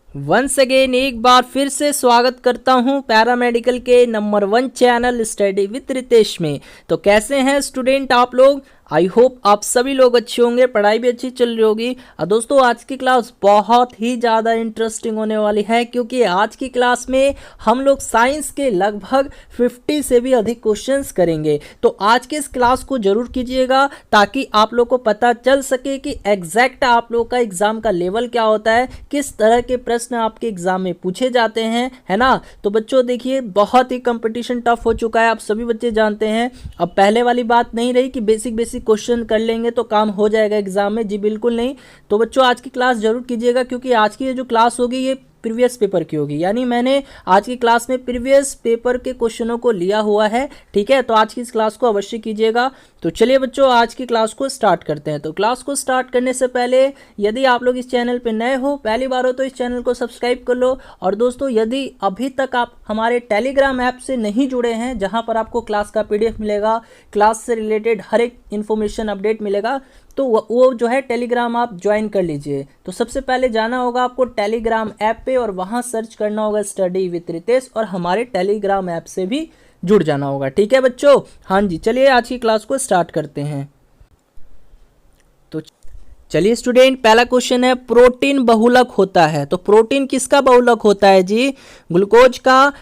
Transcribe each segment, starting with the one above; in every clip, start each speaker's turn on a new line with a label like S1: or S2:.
S1: Once again एक बार फिर से स्वागत करता हूं पैरामेडिकल के number 1 channel study with Ritesh में। तो कैसे हैं स्टूडेंट आप लोग? आई होप आप सभी लोग अच्छे होंगे, पढ़ाई भी अच्छी चल रही होगी। और दोस्तों आज की क्लास बहुत ही ज़्यादा इंटरेस्टिंग होने वाली है, क्योंकि आज की क्लास में हम लोग साइंस के लगभग 50 से भी अधिक क्वेश्चंस करेंगे। तो आज के इस क्लास को जरूर कीजिएगा ताकि आप लोग को पता चल सके कि एग्जैक्ट आप लोग का एग्जाम का लेवल क्या होता है, किस तरह के प्रश्न आपके एग्जाम में पूछे जाते हैं, है ना। तो बच्चों देखिए, बहुत ही कंपटीशन टफ हो चुका है, आप सभी बच्चे जानते हैं। अब पहले वाली बात नहीं रही कि बेसिक क्वेश्चन कर लेंगे तो काम हो जाएगा एग्जाम में, जी बिल्कुल नहीं। तो बच्चों आज की क्लास जरूर कीजिएगा, क्योंकि आज की ये जो क्लास होगी ये प्रीवियस पेपर की होगी, यानी मैंने आज की क्लास में प्रीवियस पेपर के क्वेश्चनों को लिया हुआ है, ठीक है। तो आज की इस क्लास को अवश्य कीजिएगा। तो चलिए बच्चों आज की क्लास को स्टार्ट करते हैं। तो क्लास को स्टार्ट करने से पहले यदि आप लोग इस चैनल पर नए हो, पहली बार हो, तो इस चैनल को सब्सक्राइब कर लो। और दोस्तों यदि अभी तक आप हमारे टेलीग्राम ऐप से नहीं जुड़े हैं, जहां पर आपको क्लास का PDF मिलेगा, क्लास से रिलेटेड हर एक इन्फॉर्मेशन अपडेट मिलेगा, तो वो जो है टेलीग्राम आप ज्वाइन कर लीजिए। तो सबसे पहले जाना होगा आपको टेलीग्राम ऐप पे और वहां सर्च करना होगा स्टडी विद रितेश, और हमारे टेलीग्राम ऐप से भी जुड़ जाना होगा, ठीक है बच्चों। हाँ जी, चलिए आज की क्लास को स्टार्ट करते हैं। तो चलिए स्टूडेंट, पहला क्वेश्चन है, प्रोटीन बहुलक होता है। तो प्रोटीन किसका बहुलक होता है जी? ग्लूकोज का,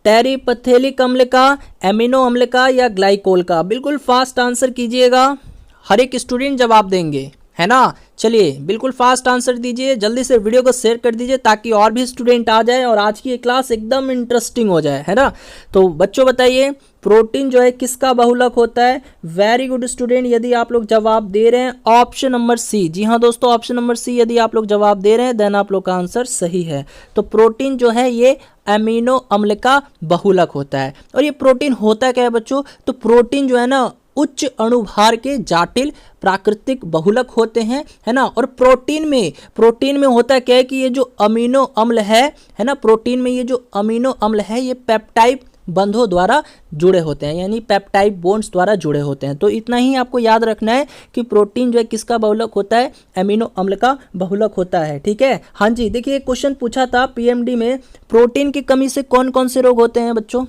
S1: टेरिपथेलिक अम्ल का, एमिनो अम्ल का, या ग्लाइकोल का? बिल्कुल फास्ट आंसर कीजिएगा, हर एक स्टूडेंट जवाब देंगे, है ना। चलिए बिल्कुल फास्ट आंसर दीजिए, जल्दी से वीडियो को शेयर कर दीजिए ताकि और भी स्टूडेंट आ जाए और आज की ये क्लास एकदम इंटरेस्टिंग हो जाए, है ना। तो बच्चों बताइए, प्रोटीन जो है किसका बहुलक होता है? वेरी गुड स्टूडेंट, यदि आप लोग जवाब दे रहे हैं ऑप्शन नंबर सी। जी हाँ दोस्तों, ऑप्शन नंबर सी यदि आप लोग जवाब दे रहे हैं देन आप लोग का आंसर सही है। तो प्रोटीन जो है ये एमिनो अम्ल का बहुलक होता है। और ये प्रोटीन होता क्या है बच्चों? तो प्रोटीन जो है ना उच्च अणुभार के जटिल प्राकृतिक बहुलक होते हैं, है ना। और प्रोटीन में होता क्या है कि ये जो अमीनो अम्ल है ना, प्रोटीन में ये जो अमीनो अम्ल है ये पेप्टाइड बंधों द्वारा जुड़े होते हैं, यानी पेप्टाइड बॉन्ड्स द्वारा जुड़े होते हैं। तो इतना ही आपको याद रखना है कि प्रोटीन जो है किसका बहुलक होता है? एमिनो अम्ल का बहुलक होता है, ठीक है। हाँ जी, देखिए क्वेश्चन पूछा था PMD में, प्रोटीन की कमी से कौन कौन से रोग होते हैं बच्चों?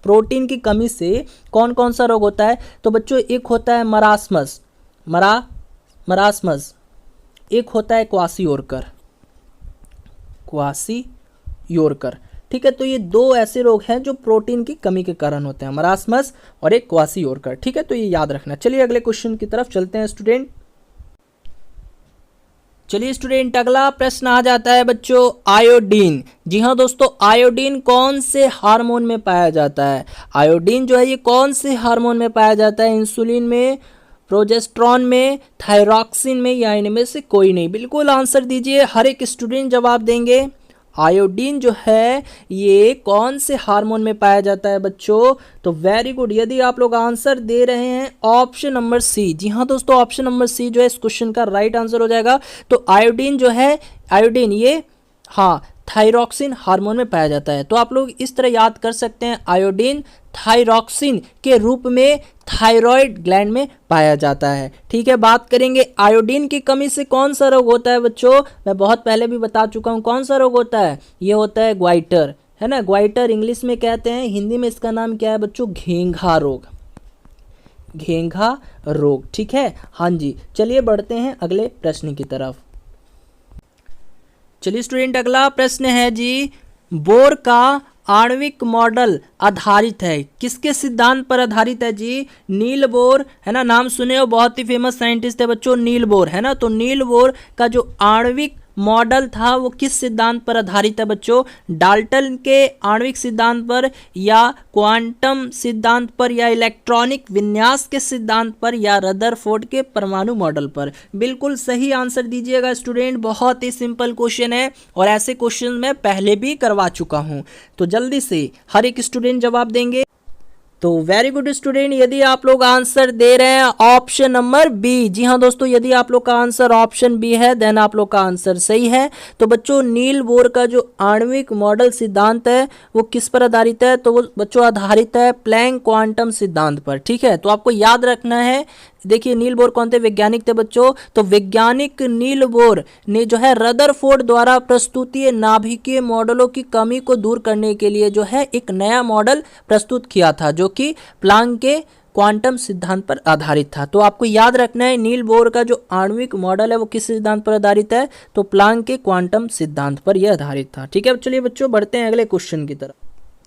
S1: प्रोटीन की कमी से कौन कौन सा रोग होता है? तो बच्चों एक होता है मरासमस, मरासमस, एक होता है क्वासियोरकर, ठीक है। तो ये दो ऐसे रोग हैं जो प्रोटीन की कमी के कारण होते हैं, मरासमस और एक क्वासियोरकर, ठीक है। तो ये याद रखना। चलिए अगले क्वेश्चन की तरफ चलते हैं स्टूडेंट। चलिए स्टूडेंट, अगला प्रश्न आ जाता है बच्चों, आयोडीन। जी हाँ दोस्तों, आयोडीन कौन से हार्मोन में पाया जाता है? आयोडीन जो है ये कौन से हार्मोन में पाया जाता है? इंसुलिन में, प्रोजेस्टेरॉन में, थायरॉक्सिन में, या इनमें से कोई नहीं? बिल्कुल आंसर दीजिए, हर एक स्टूडेंट जवाब देंगे। आयोडीन जो है ये कौन से हार्मोन में पाया जाता है बच्चों? तो वेरी गुड, यदि आप लोग आंसर दे रहे हैं ऑप्शन नंबर सी। जी हाँ दोस्तों, ऑप्शन नंबर सी जो है इस क्वेश्चन का राइट आंसर हो जाएगा। तो आयोडीन जो है, आयोडीन ये हाँ थायरॉक्सिन हार्मोन में पाया जाता है। तो आप लोग इस तरह याद कर सकते हैं, आयोडीन थायरॉक्सिन के रूप में थायराइड ग्लैंड में पाया जाता है, ठीक है। बात करेंगे आयोडीन की कमी से कौन सा रोग होता है बच्चों? मैं बहुत पहले भी बता चुका हूं कौन सा रोग होता है। ये होता है ग्वाइटर, है ना। ग्वाइटर इंग्लिश में कहते हैं, हिंदी में इसका नाम क्या है बच्चों? घेंघा रोग, घेंघा रोग, ठीक है। हाँ जी, चलिए बढ़ते हैं अगले प्रश्न की तरफ। चलिए स्टूडेंट, अगला प्रश्न है जी, बोर का आणविक मॉडल आधारित है, किसके सिद्धांत पर आधारित है जी? नील बोर, है ना, नाम सुने हो, बहुत ही फेमस साइंटिस्ट है बच्चों नील बोर, है ना। तो नील बोर का जो आणविक मॉडल था वो किस सिद्धांत पर आधारित है बच्चों? डाल्टन के आणविक सिद्धांत पर, या क्वांटम सिद्धांत पर, या इलेक्ट्रॉनिक विन्यास के सिद्धांत पर, या रदरफोर्ड के परमाणु मॉडल पर? बिल्कुल सही आंसर दीजिएगा स्टूडेंट, बहुत ही सिंपल क्वेश्चन है और ऐसे क्वेश्चन मैं पहले भी करवा चुका हूं। तो जल्दी से हर एक स्टूडेंट जवाब देंगे। तो वेरी गुड स्टूडेंट, यदि आप लोग आंसर दे रहे हैं ऑप्शन नंबर बी। जी हाँ दोस्तों, यदि आप लोग का आंसर ऑप्शन बी है देन आप लोग का आंसर सही है। तो बच्चों नील बोर का जो आणविक मॉडल सिद्धांत है वो किस पर आधारित है? तो वो बच्चों आधारित है प्लैंक क्वांटम सिद्धांत पर, ठीक है। तो आपको याद रखना है देखिए नील बोर कौन थे, वैज्ञानिक थे बच्चों। तो वैज्ञानिक नील बोर ने जो है रदरफोर्ड द्वारा प्रस्तुतीय नाभिकीय मॉडलों की कमी को दूर करने के लिए जो है एक नया मॉडल प्रस्तुत किया था, जो कि प्लांक के क्वांटम सिद्धांत पर आधारित था। तो आपको याद रखना है नील बोर का जो आणविक मॉडल है वो किस सिद्धांत पर आधारित है, तो प्लांक के क्वांटम सिद्धांत पर यह आधारित था। ठीक है, चलिए बच्चों बढ़ते हैं अगले क्वेश्चन की तरफ।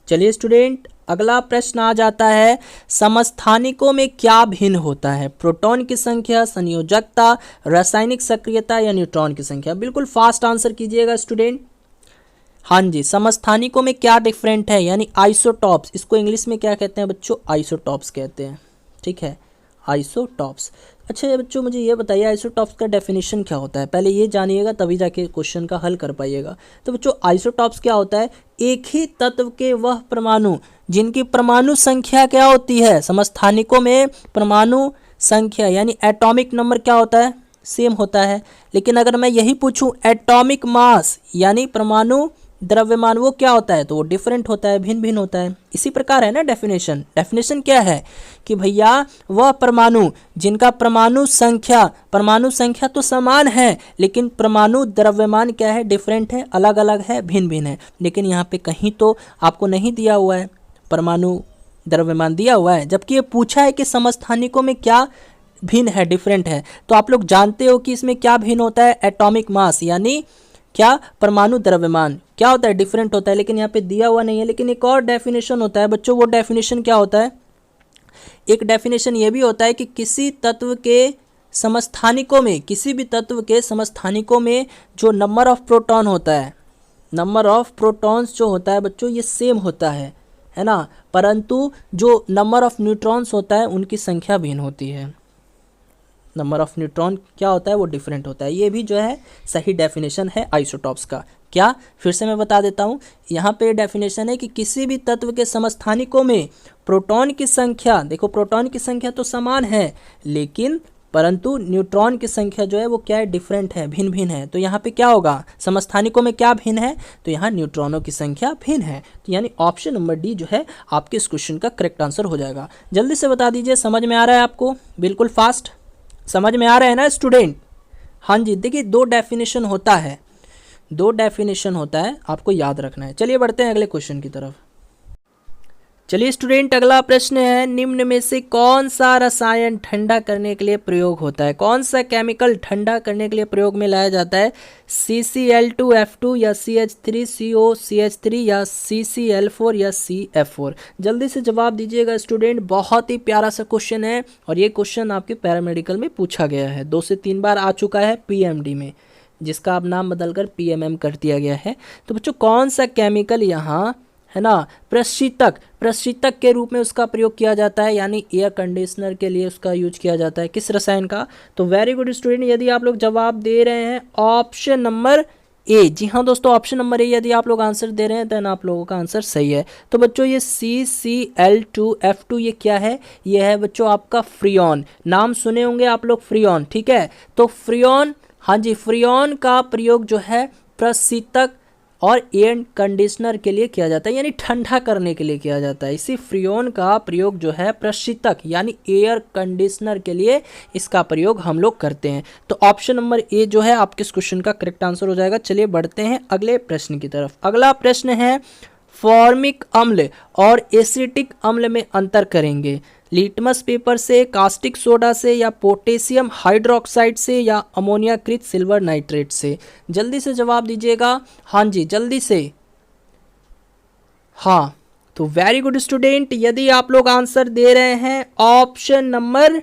S1: चलिए स्टूडेंट, अगला प्रश्न आ जाता है, समस्थानिकों में क्या भिन्न होता है? प्रोटॉन की संख्या, संयोजकता, रासायनिक सक्रियता या न्यूट्रॉन की संख्या? बिल्कुल फास्ट आंसर कीजिएगा स्टूडेंट। हाँ जी, समस्थानिकों में क्या डिफरेंट है, यानी आइसोटॉप्स। इसको इंग्लिश में क्या कहते हैं बच्चों? आइसोटॉप्स कहते हैं। ठीक है, आइसोटॉप्स। अच्छा ये बच्चों मुझे ये बताइए आइसोटॉप्स का डेफिनेशन क्या होता है, पहले ये जानिएगा तभी जाके क्वेश्चन का हल कर पाइएगा। तो बच्चों आइसोटॉप्स क्या होता है? एक ही तत्व के वह परमाणु जिनकी परमाणु संख्या क्या होती है, समस्थानिकों में परमाणु संख्या यानी एटॉमिक नंबर क्या होता है? सेम होता है। लेकिन अगर मैं यही पूछूं एटॉमिक मास यानी परमाणु द्रव्यमान, वो क्या होता है? तो वो डिफरेंट होता है, भिन्न भिन्न होता है। इसी प्रकार है ना डेफिनेशन। डेफिनेशन क्या है कि भैया वह परमाणु जिनका परमाणु संख्या तो समान है, लेकिन परमाणु द्रव्यमान क्या है? डिफरेंट है, अलग अलग है, भिन्न भिन्न है। लेकिन यहाँ पे कहीं तो आपको नहीं दिया हुआ है परमाणु द्रव्यमान, दिया हुआ है, जबकि ये पूछा है कि समस्थानिकों में क्या भिन्न है, डिफरेंट है। तो आप लोग जानते हो कि इसमें क्या भिन्न होता है? एटॉमिक मास यानी क्या? परमाणु द्रव्यमान क्या होता है? डिफरेंट होता है। लेकिन यहाँ पे दिया हुआ नहीं है। लेकिन एक और डेफिनेशन होता है बच्चों, वो डेफिनेशन क्या होता है? एक डेफिनेशन ये भी होता है कि किसी तत्व के समस्थानिकों में, किसी भी तत्व के समस्थानिकों में जो नंबर ऑफ प्रोटॉन होता है, नंबर ऑफ प्रोटॉन्स जो होता है बच्चों ये सेम होता है ना, परंतु जो नंबर ऑफ न्यूट्रॉन्स होता है उनकी संख्या भिन्न होती है। नंबर ऑफ न्यूट्रॉन क्या होता है? वो डिफरेंट होता है। ये भी जो है सही डेफिनेशन है आइसोटॉप्स का। क्या? फिर से मैं बता देता हूँ। यहाँ पे डेफिनेशन है कि किसी भी तत्व के समस्थानिकों में प्रोटॉन की संख्या, देखो प्रोटॉन की संख्या तो समान है, लेकिन परंतु न्यूट्रॉन की संख्या जो है वो क्या है? डिफरेंट है, भिन्न भिन्न है। तो यहाँ पे क्या होगा? समस्थानिकों में क्या भिन्न है? तो यहाँ न्यूट्रॉनों की संख्या भिन्न है। तो यानी ऑप्शन नंबर डी जो है आपके इस क्वेश्चन का करेक्ट आंसर हो जाएगा। जल्दी से बता दीजिए, समझ में आ रहा है आपको? बिल्कुल फास्ट समझ में आ रहा है ना स्टूडेंट? हाँ जी, देखिए दो डेफिनेशन होता है, दो डेफिनेशन होता है, आपको याद रखना है। चलिए बढ़ते हैं अगले क्वेश्चन की तरफ। चलिए स्टूडेंट, अगला प्रश्न है, निम्न में से कौन सा रसायन ठंडा करने के लिए प्रयोग होता है? कौन सा केमिकल ठंडा करने के लिए प्रयोग में लाया जाता है? CCl2F2 या CH3COCH3 या CCl4 या CF4? जल्दी से जवाब दीजिएगा स्टूडेंट। बहुत ही प्यारा सा क्वेश्चन है और ये क्वेश्चन आपके पैरामेडिकल में पूछा गया है, 2 से 3 बार आ चुका है PMD में, जिसका अब नाम बदलकर PMM कर दिया गया है। तो बच्चों कौन सा केमिकल यहाँ है ना प्रशीतक के रूप में उसका प्रयोग किया जाता है, यानी एयर कंडीशनर के लिए उसका यूज किया जाता है? किस रसायन का? तो वेरी गुड स्टूडेंट, यदि आप लोग जवाब दे रहे हैं ऑप्शन नंबर ए। जी हाँ दोस्तों, ऑप्शन नंबर ए यदि आप लोग आंसर दे रहे हैं देन आप लोगों का आंसर सही है। तो बच्चों ये CCl2F2 ये क्या है? ये है बच्चों आपका फ्रियोन। नाम सुने होंगे आप लोग, फ्रियोन। ठीक है, तो फ्रियोन, हाँ जी, फ्रियोन का प्रयोग जो है प्रशीतक और एयर कंडीशनर के लिए किया जाता है, यानी ठंडा करने के लिए किया जाता है। इसी फ्रियोन का प्रयोग जो है प्रशीतक यानी एयर कंडीशनर के लिए इसका प्रयोग हम लोग करते हैं। तो ऑप्शन नंबर ए जो है आपके इस क्वेश्चन का करेक्ट आंसर हो जाएगा। चलिए बढ़ते हैं अगले प्रश्न की तरफ। अगला प्रश्न है, फॉर्मिक अम्ल और एसिटिक अम्ल में अंतर करेंगे। लिटमस पेपर से, कास्टिक सोडा से या पोटेशियम हाइड्रोक्साइड से या अमोनियाकृत सिल्वर नाइट्रेट से? जल्दी से जवाब दीजिएगा। हाँ जी, जल्दी से। हाँ, तो वेरी गुड स्टूडेंट, यदि आप लोग आंसर दे रहे हैं ऑप्शन नंबर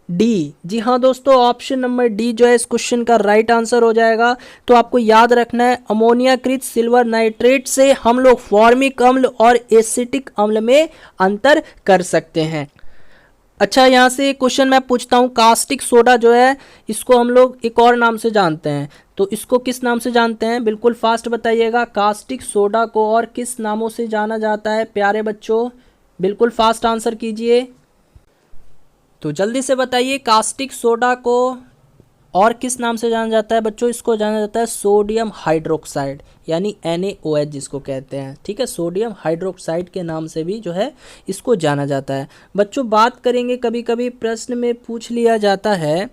S1: डी। जी हाँ दोस्तों, ऑप्शन नंबर डी जो है इस क्वेश्चन का राइट आंसर हो जाएगा। तो आपको याद रखना है अमोनियाकृत सिल्वर नाइट्रेट से हम लोग फॉर्मिक अम्ल और एसिटिक अम्ल में अंतर कर सकते हैं। अच्छा, यहाँ से क्वेश्चन मैं पूछता हूँ, कास्टिक सोडा जो है इसको हम लोग एक और नाम से जानते हैं, तो इसको किस नाम से जानते हैं? बिल्कुल फास्ट बताइएगा। कास्टिक सोडा को और किस नामों से जाना जाता है प्यारे बच्चों? बिल्कुल फास्ट आंसर कीजिए। तो जल्दी से बताइए, कास्टिक सोडा को और किस नाम से जाना जाता है बच्चों, इसको जाना जाता है सोडियम हाइड्रोक्साइड यानी NaOH जिसको कहते हैं, ठीक है। सोडियम हाइड्रोक्साइड के नाम से भी जो है इसको जाना जाता है। बच्चों बात करेंगे, कभी कभी प्रश्न में पूछ लिया जाता है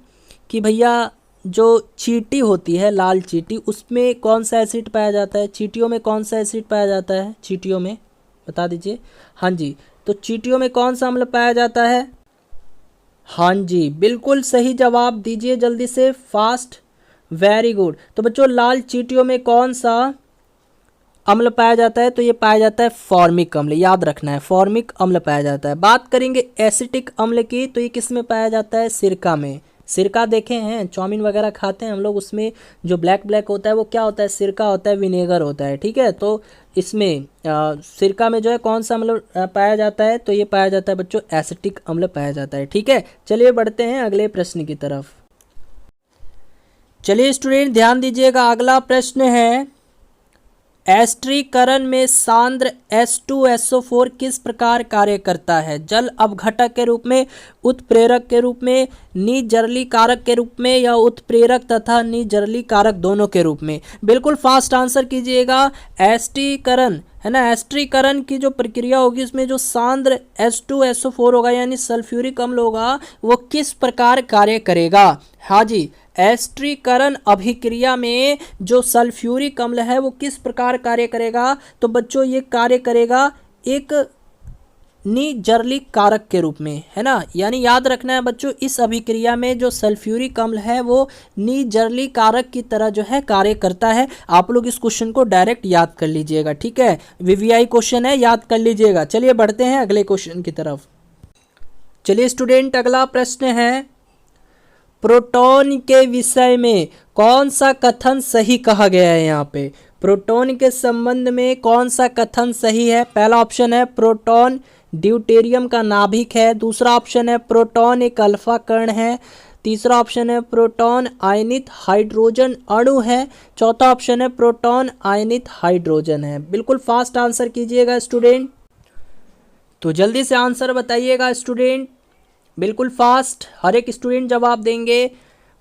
S1: कि भैया जो चींटी होती है, लाल चींटी, उसमें कौन सा एसिड पाया जाता है, चींटियों में कौन सा एसिड पाया जाता है, चींटियों में बता दीजिए। हाँ जी, तो चींटियों में कौन सा अम्ल पाया जाता है? हाँ जी, बिल्कुल सही जवाब दीजिए जल्दी से, फास्ट, वेरी गुड। तो बच्चों लाल चींटियों में कौन सा अम्ल पाया जाता है? तो ये पाया जाता है फॉर्मिक अम्ल, याद रखना है, फॉर्मिक अम्ल पाया जाता है। बात करेंगे एसिटिक अम्ल की, तो ये किस में पाया जाता है? सिरका में। सिरका देखे हैं, चाउमीन वगैरह खाते हैं हम लोग, उसमें जो ब्लैक ब्लैक होता है वो क्या होता है? सिरका होता है, विनेगर होता है, ठीक है। तो इसमें सिरका में जो है कौन सा अम्ल पाया जाता है? तो ये पाया जाता है बच्चों एसिटिक अम्ल पाया जाता है, ठीक है। चलिए बढ़ते हैं अगले प्रश्न की तरफ। चलिए स्टूडेंट ध्यान दीजिएगा, अगला प्रश्न है एस्टरीकरण में सांद्र H2SO4 किस प्रकार कार्य करता है? जल अपघटक के रूप में, उत्प्रेरक के रूप में, निजरली कारक के रूप में, या उत्प्रेरक तथा निजरली कारक दोनों के रूप में? बिल्कुल फास्ट आंसर कीजिएगा। एस्टरीकरण है ना, एस्टरीकरण की जो प्रक्रिया होगी उसमें जो सांद्र H2SO4 होगा यानी सल्फ्यूरिक अम्ल होगा, वो किस प्रकार कार्य करेगा? हाँ जी, एस्टरीकरण अभिक्रिया में जो सल्फ्यूरिक अम्ल है वो किस प्रकार कार्य करेगा? तो बच्चों ये कार्य करेगा एक निजरली कारक के रूप में, है ना। यानी याद रखना है बच्चों, इस अभिक्रिया में जो सल्फ्यूरिक अम्ल है वो निजरली कारक की तरह जो है कार्य करता है। आप लोग इस क्वेश्चन को डायरेक्ट याद कर लीजिएगा, ठीक है, VVI क्वेश्चन है, याद कर लीजिएगा। चलिए बढ़ते हैं अगले क्वेश्चन की तरफ। चलिए स्टूडेंट अगला प्रश्न है प्रोटॉन के विषय में कौन सा कथन सही कहा गया है? यहाँ पे प्रोटॉन के संबंध में कौन सा कथन सही है? पहला ऑप्शन है प्रोटॉन ड्यूटेरियम का नाभिक है, दूसरा ऑप्शन है प्रोटॉन एक अल्फा कण है, तीसरा ऑप्शन है प्रोटॉन आयनित हाइड्रोजन अणु है, चौथा ऑप्शन है प्रोटॉन आयनित हाइड्रोजन है। बिल्कुल फास्ट आंसर कीजिएगा स्टूडेंट, तो जल्दी से आंसर बताइएगा स्टूडेंट, बिल्कुल फास्ट, हर एक स्टूडेंट जवाब देंगे।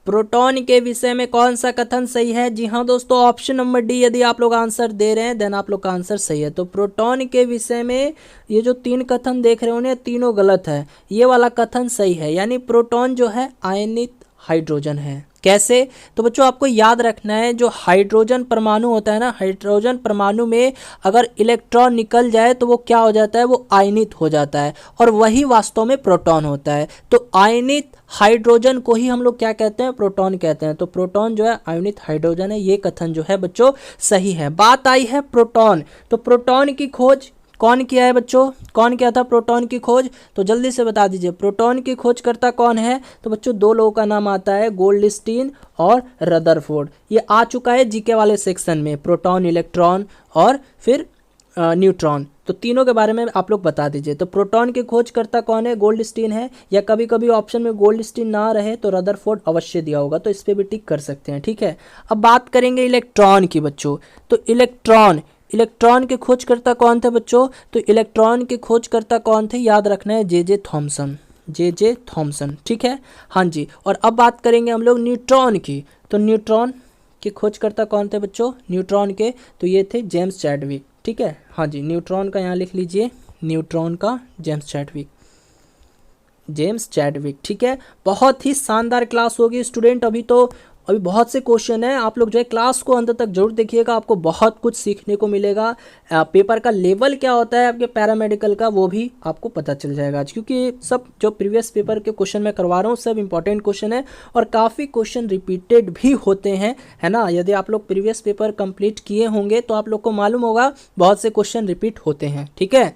S1: प्रोटॉन के विषय में कौन सा कथन सही है? जी हाँ दोस्तों, ऑप्शन नंबर डी यदि आप लोग आंसर दे रहे हैं देन आप लोग का आंसर सही है। तो प्रोटॉन के विषय में ये जो 3 कथन देख रहे होंगे तीनों गलत है, ये वाला कथन सही है, यानी प्रोटॉन जो है आयनित हाइड्रोजन है। कैसे? तो बच्चों आपको याद रखना है, जो हाइड्रोजन परमाणु होता है ना, हाइड्रोजन परमाणु में अगर इलेक्ट्रॉन निकल जाए तो वो क्या हो जाता है? वो आयनित हो जाता है, और वही वास्तव में प्रोटॉन होता है। तो आयनित हाइड्रोजन को ही हम लोग क्या कहते हैं? प्रोटॉन कहते हैं। तो प्रोटॉन जो है आयनित हाइड्रोजन है, ये कथन जो है बच्चों सही है। बात आई है प्रोटॉन, तो प्रोटॉन की खोज कौन किया है बच्चों? कौन किया था प्रोटॉन की खोज? तो जल्दी से बता दीजिए, प्रोटॉन की खोजकर्ता कौन है? तो बच्चों 2 लोगों का नाम आता है, गोल्डस्टीन और रदरफोर्ड। ये आ चुका है जीके वाले सेक्शन में, प्रोटॉन, इलेक्ट्रॉन और फिर न्यूट्रॉन, तो तीनों के बारे में आप लोग बता दीजिए। तो प्रोटॉन के खोजकर्ता कौन है? गोल्डस्टीन है, या कभी कभी ऑप्शन में गोल्डस्टीन ना रहे तो रदरफोर्ड अवश्य दिया होगा, तो इस पर भी टिक कर सकते हैं, ठीक है। अब बात करेंगे इलेक्ट्रॉन की बच्चों, तो इलेक्ट्रॉन के खोजकर्ता कौन थे बच्चों? तो इलेक्ट्रॉन के खोजकर्ता कौन थे? याद रखना है जे थॉमसन, ठीक है। हाँ जी, और अब बात करेंगे हम लोग न्यूट्रॉन की, तो न्यूट्रॉन के खोजकर्ता कौन थे बच्चों? न्यूट्रॉन के तो ये थे जेम्स चैडविक, ठीक है। हाँ जी, न्यूट्रॉन का यहाँ लिख लीजिए, न्यूट्रॉन का जेम्स चैडविक, ठीक है। बहुत ही शानदार क्लास होगी स्टूडेंट, अभी बहुत से क्वेश्चन हैं, आप लोग जो है क्लास को अंत तक जरूर देखिएगा, आपको बहुत कुछ सीखने को मिलेगा। पेपर का लेवल क्या होता है आपके पैरामेडिकल का वो भी आपको पता चल जाएगा आज, क्योंकि सब जो प्रीवियस पेपर के क्वेश्चन मैं करवा रहा हूँ सब इंपॉर्टेंट क्वेश्चन है, और काफ़ी क्वेश्चन रिपीटेड भी होते हैं, है ना। यदि आप लोग प्रीवियस पेपर कंप्लीट किए होंगे तो आप लोग को मालूम होगा बहुत से क्वेश्चन रिपीट होते हैं, ठीक है।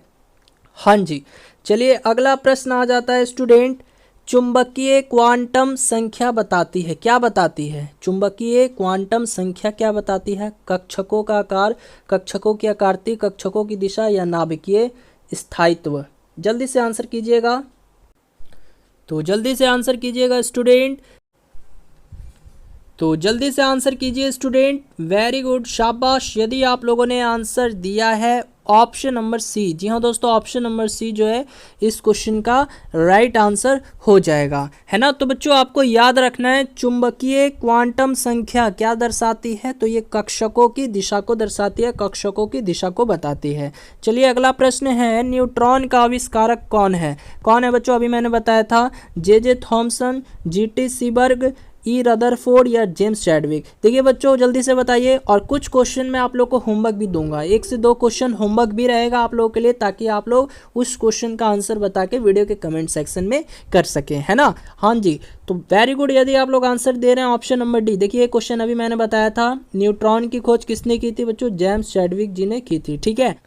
S1: हाँ जी, चलिए अगला प्रश्न आ जाता है स्टूडेंट, चुंबकीय क्वांटम संख्या बताती है, क्या बताती है? चुंबकीय क्वांटम संख्या क्या बताती है? कक्षकों का आकार, कक्षकों की आकृति, कक्षकों की दिशा, या नाभिकीय स्थायित्व? जल्दी से आंसर कीजिएगा, तो जल्दी से आंसर कीजिएगा स्टूडेंट, वेरी गुड, शाबाश। यदि आप लोगों ने आंसर दिया है ऑप्शन नंबर सी। जी हाँ दोस्तों, ऑप्शन नंबर सी जो है इस क्वेश्चन का राइट आंसर हो जाएगा, है ना। तो बच्चों आपको याद रखना है, चुंबकीय क्वांटम संख्या क्या दर्शाती है, तो ये कक्षकों की दिशा को दर्शाती है, कक्षकों की दिशा को बताती है। चलिए अगला प्रश्न है, न्यूट्रॉन का आविष्कारक कौन है। कौन है बच्चों, अभी मैंने बताया था, जे थॉमसन, जीटी सीबर्ग, ई रदरफोर्ड या जेम्स चैडविक। देखिए बच्चों जल्दी से बताइए, और कुछ क्वेश्चन मैं आप लोग को होमवर्क भी दूंगा, 1 से 2 क्वेश्चन होमवर्क भी रहेगा आप लोगों के लिए, ताकि आप लोग उस क्वेश्चन का आंसर बता के वीडियो के कमेंट सेक्शन में कर सकें, है ना। हाँ जी, तो वेरी गुड, यदि आप लोग आंसर दे रहे हैं ऑप्शन नंबर डी। देखिए क्वेश्चन अभी मैंने बताया था, न्यूट्रॉन की खोज किसने की थी बच्चों, जेम्स चैडविक जी ने की थी, ठीक है।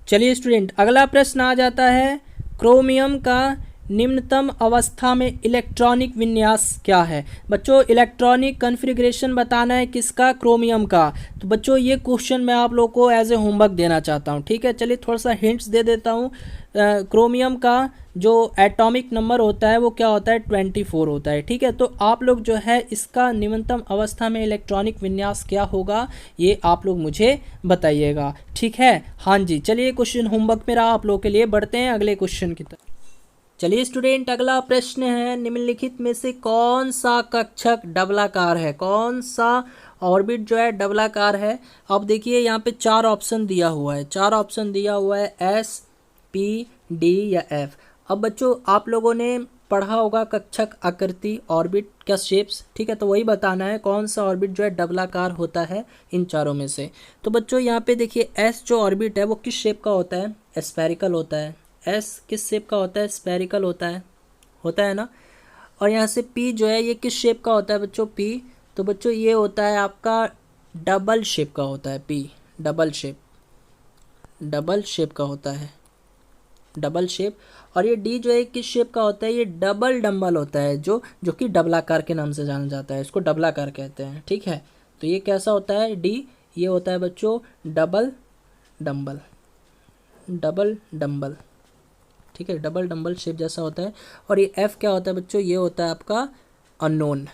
S1: चलिए स्टूडेंट अगला प्रश्न आ जाता है, क्रोमियम का निम्नतम अवस्था में इलेक्ट्रॉनिक विन्यास क्या है। बच्चों इलेक्ट्रॉनिक कॉन्फ़िगरेशन बताना है किसका, क्रोमियम का। तो बच्चों ये क्वेश्चन मैं आप लोग को एज ए होमवर्क देना चाहता हूँ, ठीक है। चलिए थोड़ा सा हिंट्स दे देता हूँ। क्रोमियम का जो एटॉमिक नंबर होता है वो क्या होता है, 24 होता है, ठीक है। तो आप लोग जो है इसका निम्नतम अवस्था में इलेक्ट्रॉनिक विन्यास क्या होगा, ये आप लोग मुझे बताइएगा, ठीक है। हाँ जी, चलिए क्वेश्चन होमवर्क में रहा आप लोग के लिए, बढ़ते हैं अगले क्वेश्चन की तरफ। चलिए स्टूडेंट अगला प्रश्न है, निम्नलिखित में से कौन सा कक्षक डबलाकार है, कौन सा ऑर्बिट जो है डबलाकार है। अब देखिए यहाँ पे 4 ऑप्शन दिया हुआ है, 4 ऑप्शन दिया हुआ है, एस, पी, डी या एफ। अब बच्चों आप लोगों ने पढ़ा होगा कक्षक आकृति, ऑर्बिट का शेप्स, ठीक है। तो वही बताना है कौन सा ऑर्बिट जो है डबलाकार होता है इन चारों में से। तो बच्चों यहाँ पे देखिए एस जो ऑर्बिट है वो किस शेप का होता है, स्फेरिकल होता है। एस किस शेप का होता है, स्फेरिकल होता है ना। और यहाँ से पी जो है ये किस शेप का होता है बच्चों, पी, तो बच्चों ये होता है आपका डबल शेप का होता है, पी डबल शेप का होता है, डबल शेप। और ये डी जो है किस शेप का होता है, ये डबल डम्बल होता है, जो कि डबलाकार के नाम से जाना जाता है, इसको डबलाकार कहते हैं, ठीक है। तो ये कैसा होता है, डी, ये होता है बच्चों डबल डम्बल, ठीक है, डबल डम्बल शेप जैसा होता है। और ये एफ क्या होता है बच्चों, ये होता है आपका अननोन,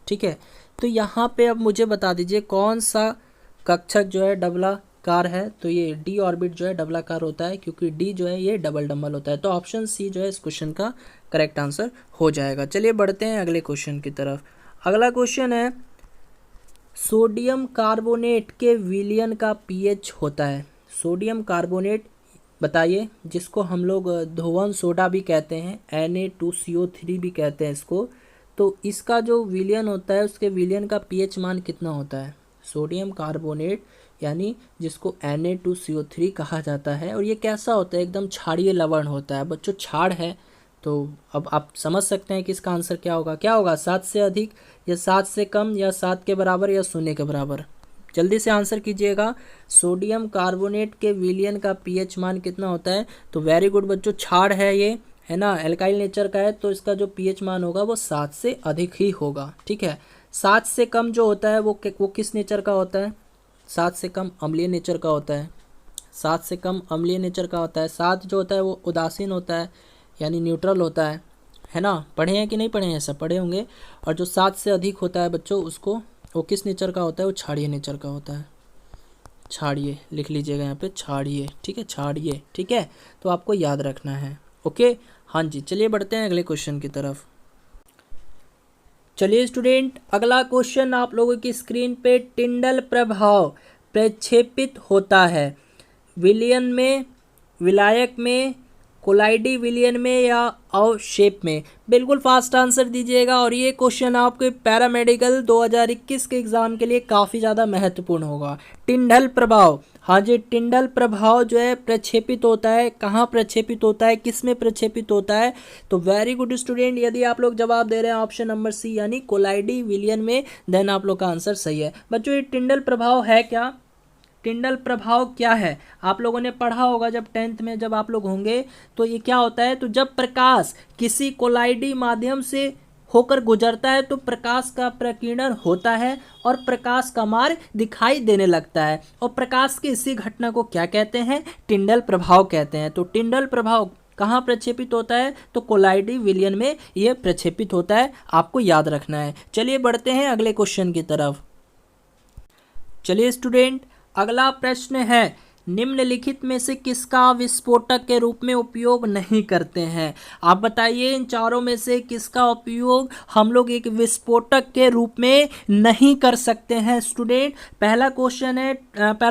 S1: ठीक है। तो यहाँ पे अब मुझे बता दीजिए कौन सा कक्षक जो है डबलाकार है। तो ये डी ऑर्बिट जो है डबलाकार होता है, क्योंकि डी जो है ये डबल डम्बल होता है। तो ऑप्शन सी जो है इस क्वेश्चन का करेक्ट आंसर हो जाएगा। चलिए बढ़ते हैं अगले क्वेश्चन की तरफ। अगला क्वेश्चन है, सोडियम कार्बोनेट के विलयन का पीएच होता है। सोडियम कार्बोनेट बताइए, जिसको हम लोग धोवन सोडा भी कहते हैं, Na2CO3 भी कहते हैं इसको। तो इसका जो विलयन होता है उसके विलयन का पीएच मान कितना होता है, सोडियम कार्बोनेट यानी जिसको Na2CO3 कहा जाता है। और ये कैसा होता है, एकदम क्षारीय लवण होता है बच्चों, क्षार है। तो अब आप समझ सकते हैं कि इसका आंसर क्या होगा, 7 से अधिक या 7 से कम या 7 के बराबर या 0 के बराबर। जल्दी से आंसर कीजिएगा, सोडियम कार्बोनेट के विलयन का पीएच मान कितना होता है। तो वेरी गुड बच्चों, क्षार है ये, है ना, एल्काइल नेचर का है, तो इसका जो पीएच मान होगा वो 7 से अधिक ही होगा, ठीक है। 7 से कम जो होता है वो किस नेचर का होता है, 7 से कम अम्लीय नेचर का होता है, 7 से कम अम्लीय नेचर का होता है। 7 जो होता है वो उदासीन होता है, यानी न्यूट्रल होता है ना। पढ़े हैं कि नहीं पढ़े हैं, सब पढ़े होंगे। और जो 7 से अधिक होता है बच्चों उसको, वो किस नेचर का होता है, वो क्षारीय नेचर का होता है, क्षारीय लिख लीजिएगा यहाँ पे, क्षारीय, ठीक है, क्षारीय, ठीक है। तो आपको याद रखना है, ओके। हाँ जी, चलिए बढ़ते हैं अगले क्वेश्चन की तरफ। चलिए स्टूडेंट अगला क्वेश्चन आप लोगों की स्क्रीन पे, टिंडल प्रभाव प्रक्षेपित होता है विलयन में, विलायक में, कोलाइडी विलयन में या अवक्षेप में। बिल्कुल फास्ट आंसर दीजिएगा। और ये क्वेश्चन आपके पैरामेडिकल 2021 के एग्ज़ाम के लिए काफ़ी ज़्यादा महत्वपूर्ण होगा। टिंडल प्रभाव, हाँ जी, टिंडल प्रभाव जो है प्रक्षेपित होता है, कहाँ प्रक्षेपित होता है, किस में प्रक्षेपित होता है। तो वेरी गुड स्टूडेंट, यदि आप लोग जवाब दे रहे हैं ऑप्शन नंबर सी यानी कोलाइडी विलयन में, देन आप लोग का आंसर सही है। बच्चों ये टिंडल प्रभाव है क्या, टिंडल प्रभाव क्या है, आप लोगों ने पढ़ा होगा जब 10th में जब आप लोग होंगे। तो ये क्या होता है, तो जब प्रकाश किसी कोलाइडी माध्यम से होकर गुजरता है तो प्रकाश का प्रकीर्णन होता है और प्रकाश का मार्ग दिखाई देने लगता है। और प्रकाश की इसी घटना को क्या कहते हैं, टिंडल प्रभाव कहते हैं। तो टिंडल प्रभाव कहाँ प्रक्षेपित होता है, तो कोलाइडी विलयन में यह प्रक्षेपित होता है, आपको याद रखना है। चलिए बढ़ते हैं अगले क्वेश्चन की तरफ। चलिए स्टूडेंट अगला प्रश्न है, निम्नलिखित में से किसका विस्फोटक के रूप में उपयोग नहीं करते हैं? आप बताइए इन चारों में से किसका उपयोग हम लोग एक विस्फोटक के रूप में नहीं कर सकते हैं स्टूडेंट? पहला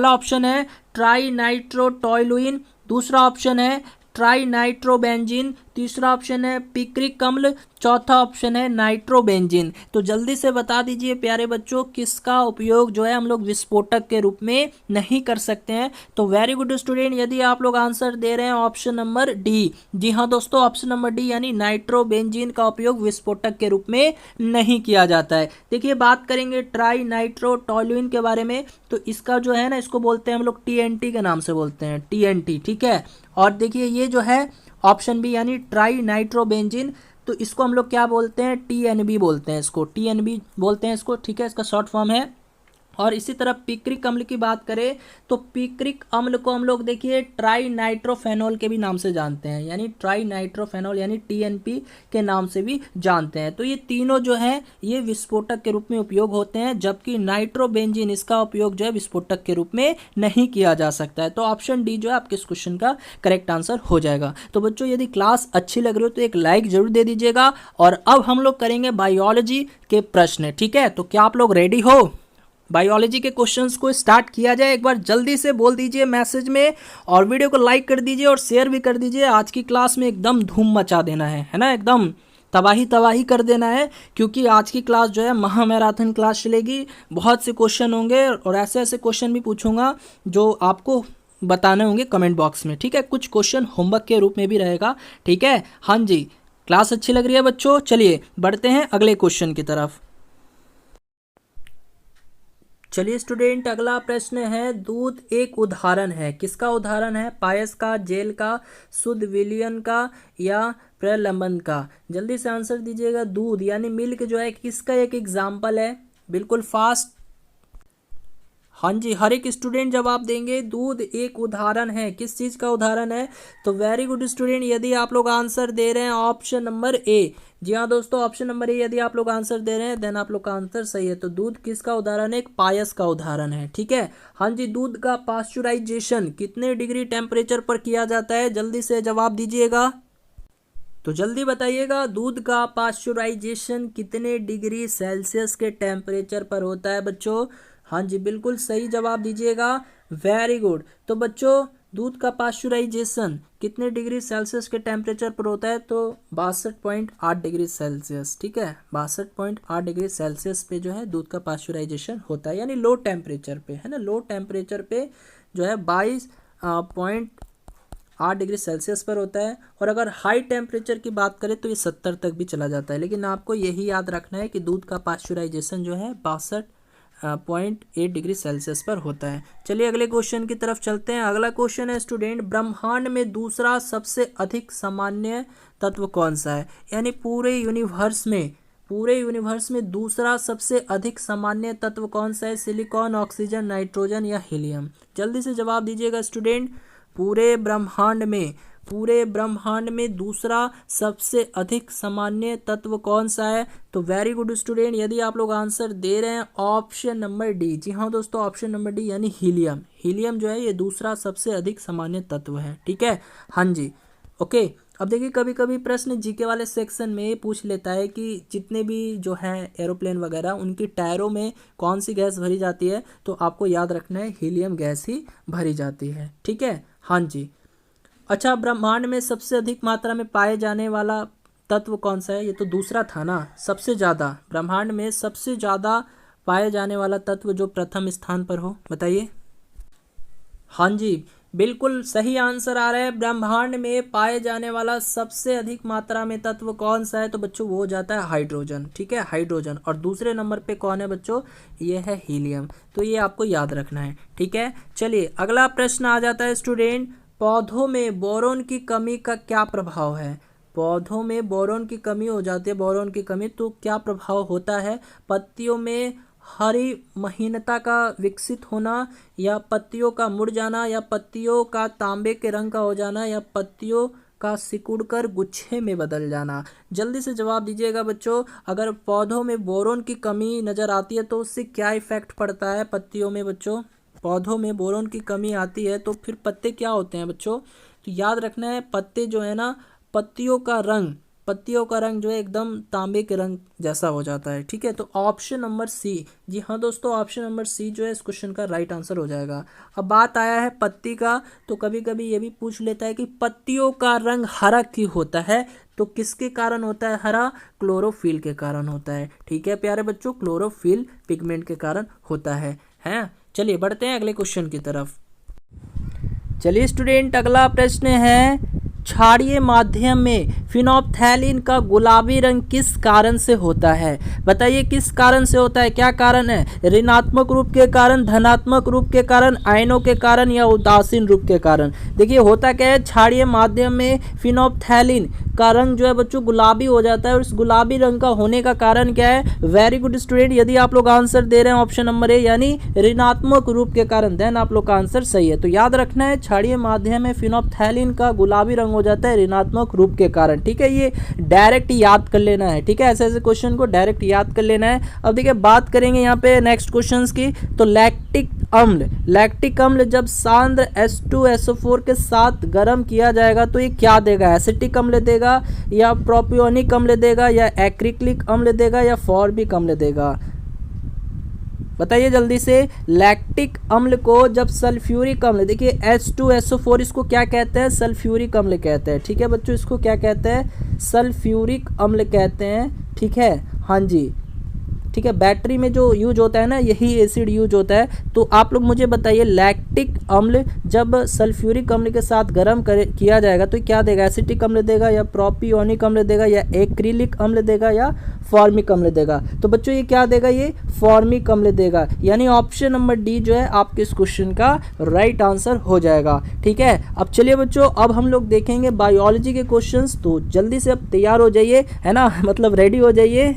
S1: ऑप्शन है ट्राई नाइट्रोटोलुइन, दूसरा ऑप्शन है ट्राई नाइट्रोबेंजीन, तीसरा ऑप्शन है पिक्रिक अम्ल, चौथा ऑप्शन है नाइट्रोबेंजीन। तो जल्दी से बता दीजिए प्यारे बच्चों किसका उपयोग जो है हम लोग विस्फोटक के रूप में नहीं कर सकते हैं। तो वेरी गुड स्टूडेंट, यदि आप लोग आंसर दे रहे हैं ऑप्शन नंबर डी। जी हाँ दोस्तों, ऑप्शन नंबर डी यानी नाइट्रोबेंजीन का उपयोग विस्फोटक के रूप में नहीं किया जाता है। देखिए बात करेंगे ट्राई नाइट्रोटोलुइन के बारे में, तो इसका जो है ना इसको बोलते हैं हम लोग टीएनटी के नाम से बोलते हैं, टीएनटी, ठीक है। और देखिए ये जो है ऑप्शन बी यानी ट्राई नाइट्रोबेंजीन, तो इसको हम लोग क्या बोलते हैं? टीएनबी बोलते हैं, इसको टीएनबी बोलते हैं इसको, ठीक है, इसका शॉर्ट फॉर्म है। और इसी तरह पिक्रिक अम्ल की बात करें तो पिक्रिक अम्ल को हम लोग देखिए ट्राई नाइट्रोफेनॉल के भी नाम से जानते हैं, यानी ट्राई नाइट्रोफेनॉल यानी टीएनपी के नाम से भी जानते हैं। तो ये तीनों जो है ये विस्फोटक के रूप में उपयोग होते हैं, जबकि नाइट्रोबेंजीन इसका उपयोग जो है विस्फोटक के रूप में नहीं किया जा सकता है। तो ऑप्शन डी जो है आपके इस क्वेश्चन का करेक्ट आंसर हो जाएगा। तो बच्चों यदि क्लास अच्छी लग रही हो तो एक लाइक जरूर दे दीजिएगा। और अब हम लोग करेंगे बायोलॉजी के प्रश्न, ठीक है। तो क्या आप लोग रेडी हो? बायोलॉजी के क्वेश्चंस को स्टार्ट किया जाए। एक बार जल्दी से बोल दीजिए मैसेज में, और वीडियो को लाइक कर दीजिए और शेयर भी कर दीजिए। आज की क्लास में एकदम धूम मचा देना है ना, एकदम तबाही कर देना है, क्योंकि आज की क्लास जो है महा मैराथन क्लास चलेगी। बहुत से क्वेश्चन होंगे और ऐसे ऐसे क्वेश्चन भी पूछूंगा जो आपको बताने होंगे कमेंट बॉक्स में, ठीक है। कुछ क्वेश्चन होमवर्क के रूप में भी रहेगा, ठीक है। हाँ जी, क्लास अच्छी लग रही है बच्चों? चलिए बढ़ते हैं अगले क्वेश्चन की तरफ। चलिए स्टूडेंट, अगला प्रश्न है, दूध एक उदाहरण है, किसका उदाहरण है? पायस का, जेल का, शुद्ध विलयन का या प्रलंबन का? जल्दी से आंसर दीजिएगा। दूध यानी मिल्क जो है किसका एक एग्जाम्पल है? बिल्कुल फास्ट। हाँ जी, हर एक स्टूडेंट जवाब देंगे। दूध एक उदाहरण है, किस चीज़ का उदाहरण है? तो वेरी गुड स्टूडेंट, यदि आप लोग आंसर दे रहे हैं ऑप्शन नंबर ए। जी हाँ दोस्तों, ऑप्शन नंबर ए यदि आप लोग आंसर दे रहे हैं देन आप लोग का आंसर सही है। तो दूध किसका उदाहरण है? एक पायस का उदाहरण है, ठीक है। हाँ जी, दूध का पास्चुराइजेशन कितने डिग्री टेम्परेचर पर किया जाता है? जल्दी से जवाब दीजिएगा। तो जल्दी बताइएगा, दूध का पास्चुराइजेशन कितने डिग्री सेल्सियस के टेम्परेचर पर होता है बच्चों? हाँ जी, बिल्कुल सही जवाब दीजिएगा। Very good. तो बच्चों दूध का पास्चुराइजेशन कितने डिग्री सेल्सियस के टेम्परेचर पर होता है? तो 62.8 डिग्री सेल्सियस, ठीक है। 62.8 डिग्री सेल्सियस पे जो है दूध का पास्चुराइजेशन होता है, यानी लो टेम्परेचर पे, है ना। लो टेम्परेचर पे जो है 22.8 डिग्री सेल्सियस पर होता है। और अगर हाई टेम्परेचर की बात करें तो ये 70 तक भी चला जाता है। लेकिन आपको यही याद रखना है कि दूध का पास्चुराइजेशन जो है 62.8 डिग्री सेल्सियस पर होता है। चलिए अगले क्वेश्चन की तरफ चलते हैं। अगला क्वेश्चन है स्टूडेंट, ब्रह्मांड में दूसरा सबसे अधिक सामान्य तत्व कौन सा है? यानी पूरे यूनिवर्स में दूसरा सबसे अधिक सामान्य तत्व कौन सा है? सिलिकॉन, ऑक्सीजन, नाइट्रोजन या हीलियम? जल्दी से जवाब दीजिएगा स्टूडेंट। पूरे ब्रह्मांड में दूसरा सबसे अधिक सामान्य तत्व कौन सा है? तो वेरी गुड स्टूडेंट, यदि आप लोग आंसर दे रहे हैं ऑप्शन नंबर डी। जी हाँ दोस्तों, ऑप्शन नंबर डी यानी हीलियम। हीलियम जो है ये दूसरा सबसे अधिक सामान्य तत्व है, ठीक है। हाँ जी, ओके। अब देखिए कभी कभी प्रश्न जीके वाले सेक्शन में पूछ लेता है कि जितने भी जो है एरोप्लेन वगैरह उनकी टायरों में कौन सी गैस भरी जाती है? तो आपको याद रखना है हीलियम गैस ही भरी जाती है, ठीक है। हाँ जी। अच्छा, ब्रह्मांड में सबसे अधिक मात्रा में पाए जाने वाला तत्व कौन सा है? ये तो दूसरा था ना। सबसे ज़्यादा ब्रह्मांड में सबसे ज़्यादा पाए जाने वाला तत्व जो प्रथम स्थान पर हो, बताइए। हाँ जी, बिल्कुल सही आंसर आ रहा है। ब्रह्मांड में पाए जाने वाला सबसे अधिक मात्रा में तत्व कौन सा है? तो बच्चों वो हो जाता है हाइड्रोजन, ठीक है, हाइड्रोजन। और दूसरे नंबर पे कौन है बच्चों? ये है हीलियम। तो ये आपको याद रखना है, ठीक है। चलिए अगला प्रश्न आ जाता है स्टूडेंट, पौधों में बोरोन की कमी का क्या प्रभाव है? पौधों में बोरोन की कमी हो जाती है, बोरोन की कमी, तो क्या प्रभाव होता है? पत्तियों में हरी महीनता का विकसित होना, या पत्तियों का मुड़ जाना, या पत्तियों का तांबे के रंग का हो जाना, या पत्तियों का सिकुड़कर गुच्छे में बदल जाना? जल्दी से जवाब दीजिएगा बच्चों। अगर पौधों में बोरोन की कमी नज़र आती है तो उससे क्या इफेक्ट पड़ता है पत्तियों में बच्चों? पौधों में बोरोन की कमी आती है तो फिर पत्ते क्या होते हैं बच्चों? तो याद रखना है, पत्ते जो है ना, पत्तियों का रंग जो है एकदम तांबे के रंग जैसा हो जाता है। ठीक है, तो ऑप्शन नंबर सी, जी हाँ दोस्तों, ऑप्शन नंबर सी जो है इस क्वेश्चन का राइट आंसर हो जाएगा। अब बात आया है पत्ती का, तो कभी कभी ये भी पूछ लेता है कि पत्तियों का रंग हरा क्यों होता है? तो किसके कारण होता है हरा? क्लोरोफिल के कारण होता है। ठीक है प्यारे बच्चों, क्लोरोफिल पिगमेंट के कारण होता है। हैं, चलिए बढ़ते हैं अगले क्वेश्चन की तरफ। चलिए स्टूडेंट, अगला प्रश्न है, क्षारीय माध्यम में फिनोप्थैलिन का गुलाबी रंग किस कारण से होता है? बताइए किस कारण से होता है, क्या कारण है? ऋणात्मक रूप के कारण, धनात्मक रूप के कारण, आयनों के कारण या उदासीन रूप के कारण? देखिए होता क्या है, क्षारीय माध्यम में फिनोप्थैलिन का रंग जो है बच्चों गुलाबी हो जाता है, और इस गुलाबी रंग का होने का कारण क्या है? वेरी गुड स्टूडेंट, यदि आप लोग आंसर दे रहे हैं ऑप्शन नंबर ए यानी ऋणात्मक रूप के कारण, देन आप लोग का आंसर सही है। तो याद रखना है, क्षारीय माध्यम में फिनोप्थैलिन का गुलाबी रंग हो जाता है ऋणात्मक रूप के कारण। ठीक है, ये डायरेक्ट याद कर लेना है। ठीक है, ऐसे ऐसे क्वेश्चन को डायरेक्ट याद कर लेना है। अब देखिए बात करेंगे यहाँ पे नेक्स्ट क्वेश्चंस की, तो लैक्टिक अम्ल जब सांद्र H2SO4 के साथ गर्म किया जाएगा तो ये क्या देगा? एसिटिक अम्ल देगा या प्रोपियोनिक अम्ल देगा या एक्रिलिक अम्ल देगा या फॉर्मिक अम्ल देगा? बताइए जल्दी से। लैक्टिक अम्ल को जब सल्फ्यूरिक अम्ल, देखिए H2SO4 इसको क्या कहते हैं? सल्फ्यूरिक अम्ल कहते हैं। ठीक है बच्चों, इसको क्या कहते हैं? सल्फ्यूरिक अम्ल कहते हैं। ठीक है, हाँ जी, ठीक है, बैटरी में जो यूज होता है ना, यही एसिड यूज होता है। तो आप लोग मुझे बताइए, लैक्टिक अम्ल जब सल्फ्यूरिक अम्ल के साथ गर्म किया जाएगा तो क्या देगा? एसिटिक अम्ल देगा या प्रोपियोनिक अम्ल देगा या एक्रिलिक अम्ल देगा या फॉर्मिक अम्ल देगा? तो बच्चों ये क्या देगा? ये फॉर्मिक अम्ल देगा, यानी ऑप्शन नंबर डी जो है आपके इस क्वेश्चन का राइट आंसर हो जाएगा। ठीक है, अब चलिए बच्चों, अब हम लोग देखेंगे बायोलॉजी के क्वेश्चंस, तो जल्दी से अब तैयार हो जाइए, है ना, मतलब रेडी हो जाइए।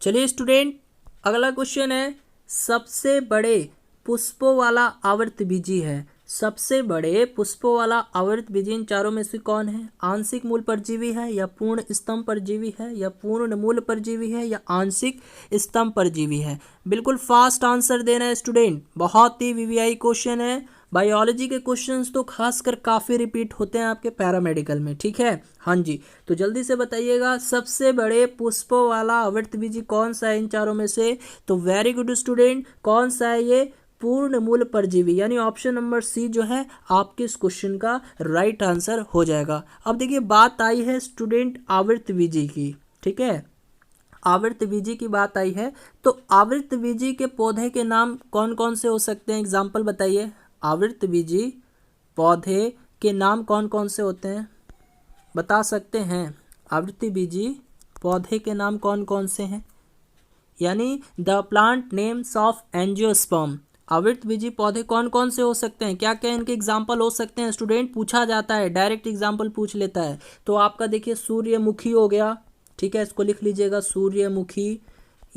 S1: चलिए स्टूडेंट, अगला क्वेश्चन है, सबसे बड़े पुष्पों वाला आवर्तबीजी है। सबसे बड़े पुष्पों वाला आवर्तबीजी इन चारों में से कौन है? आंशिक मूल परजीवी है या पूर्ण स्तंभ परजीवी है या पूर्ण मूल परजीवी है या आंशिक स्तंभ परजीवी है? बिल्कुल फास्ट आंसर देना है स्टूडेंट, बहुत ही वीवीआई क्वेश्चन है। बायोलॉजी के क्वेश्चंस तो खासकर काफ़ी रिपीट होते हैं आपके पैरामेडिकल में। ठीक है, हाँ जी, तो जल्दी से बताइएगा, सबसे बड़े पुष्पों वाला आवर्तबीजी कौन सा है इन चारों में से? तो वेरी गुड स्टूडेंट, कौन सा है ये? पूर्ण मूल परजीवी, यानी ऑप्शन नंबर सी जो है आपके इस क्वेश्चन का राइट आंसर हो जाएगा। अब देखिए बात आई है स्टूडेंट आवृतबीजी की। ठीक है, आवृतबीजी की बात आई है, तो आवृतबीजी के पौधे के नाम कौन कौन से हो सकते हैं? एग्जाम्पल बताइए। आवृतबीजी पौधे के नाम कौन कौन से होते हैं, बता सकते हैं? आवृतबीजी पौधे के नाम कौन कौन से हैं, यानी the plant names of angiosperm. आवृतबीजी पौधे कौन कौन से हो सकते हैं, क्या क्या इनके एग्जाम्पल हो सकते हैं? स्टूडेंट पूछा जाता है, डायरेक्ट एग्जाम्पल पूछ लेता है। तो आपका देखिए सूर्यमुखी हो गया, ठीक है, इसको लिख लीजिएगा सूर्यमुखी,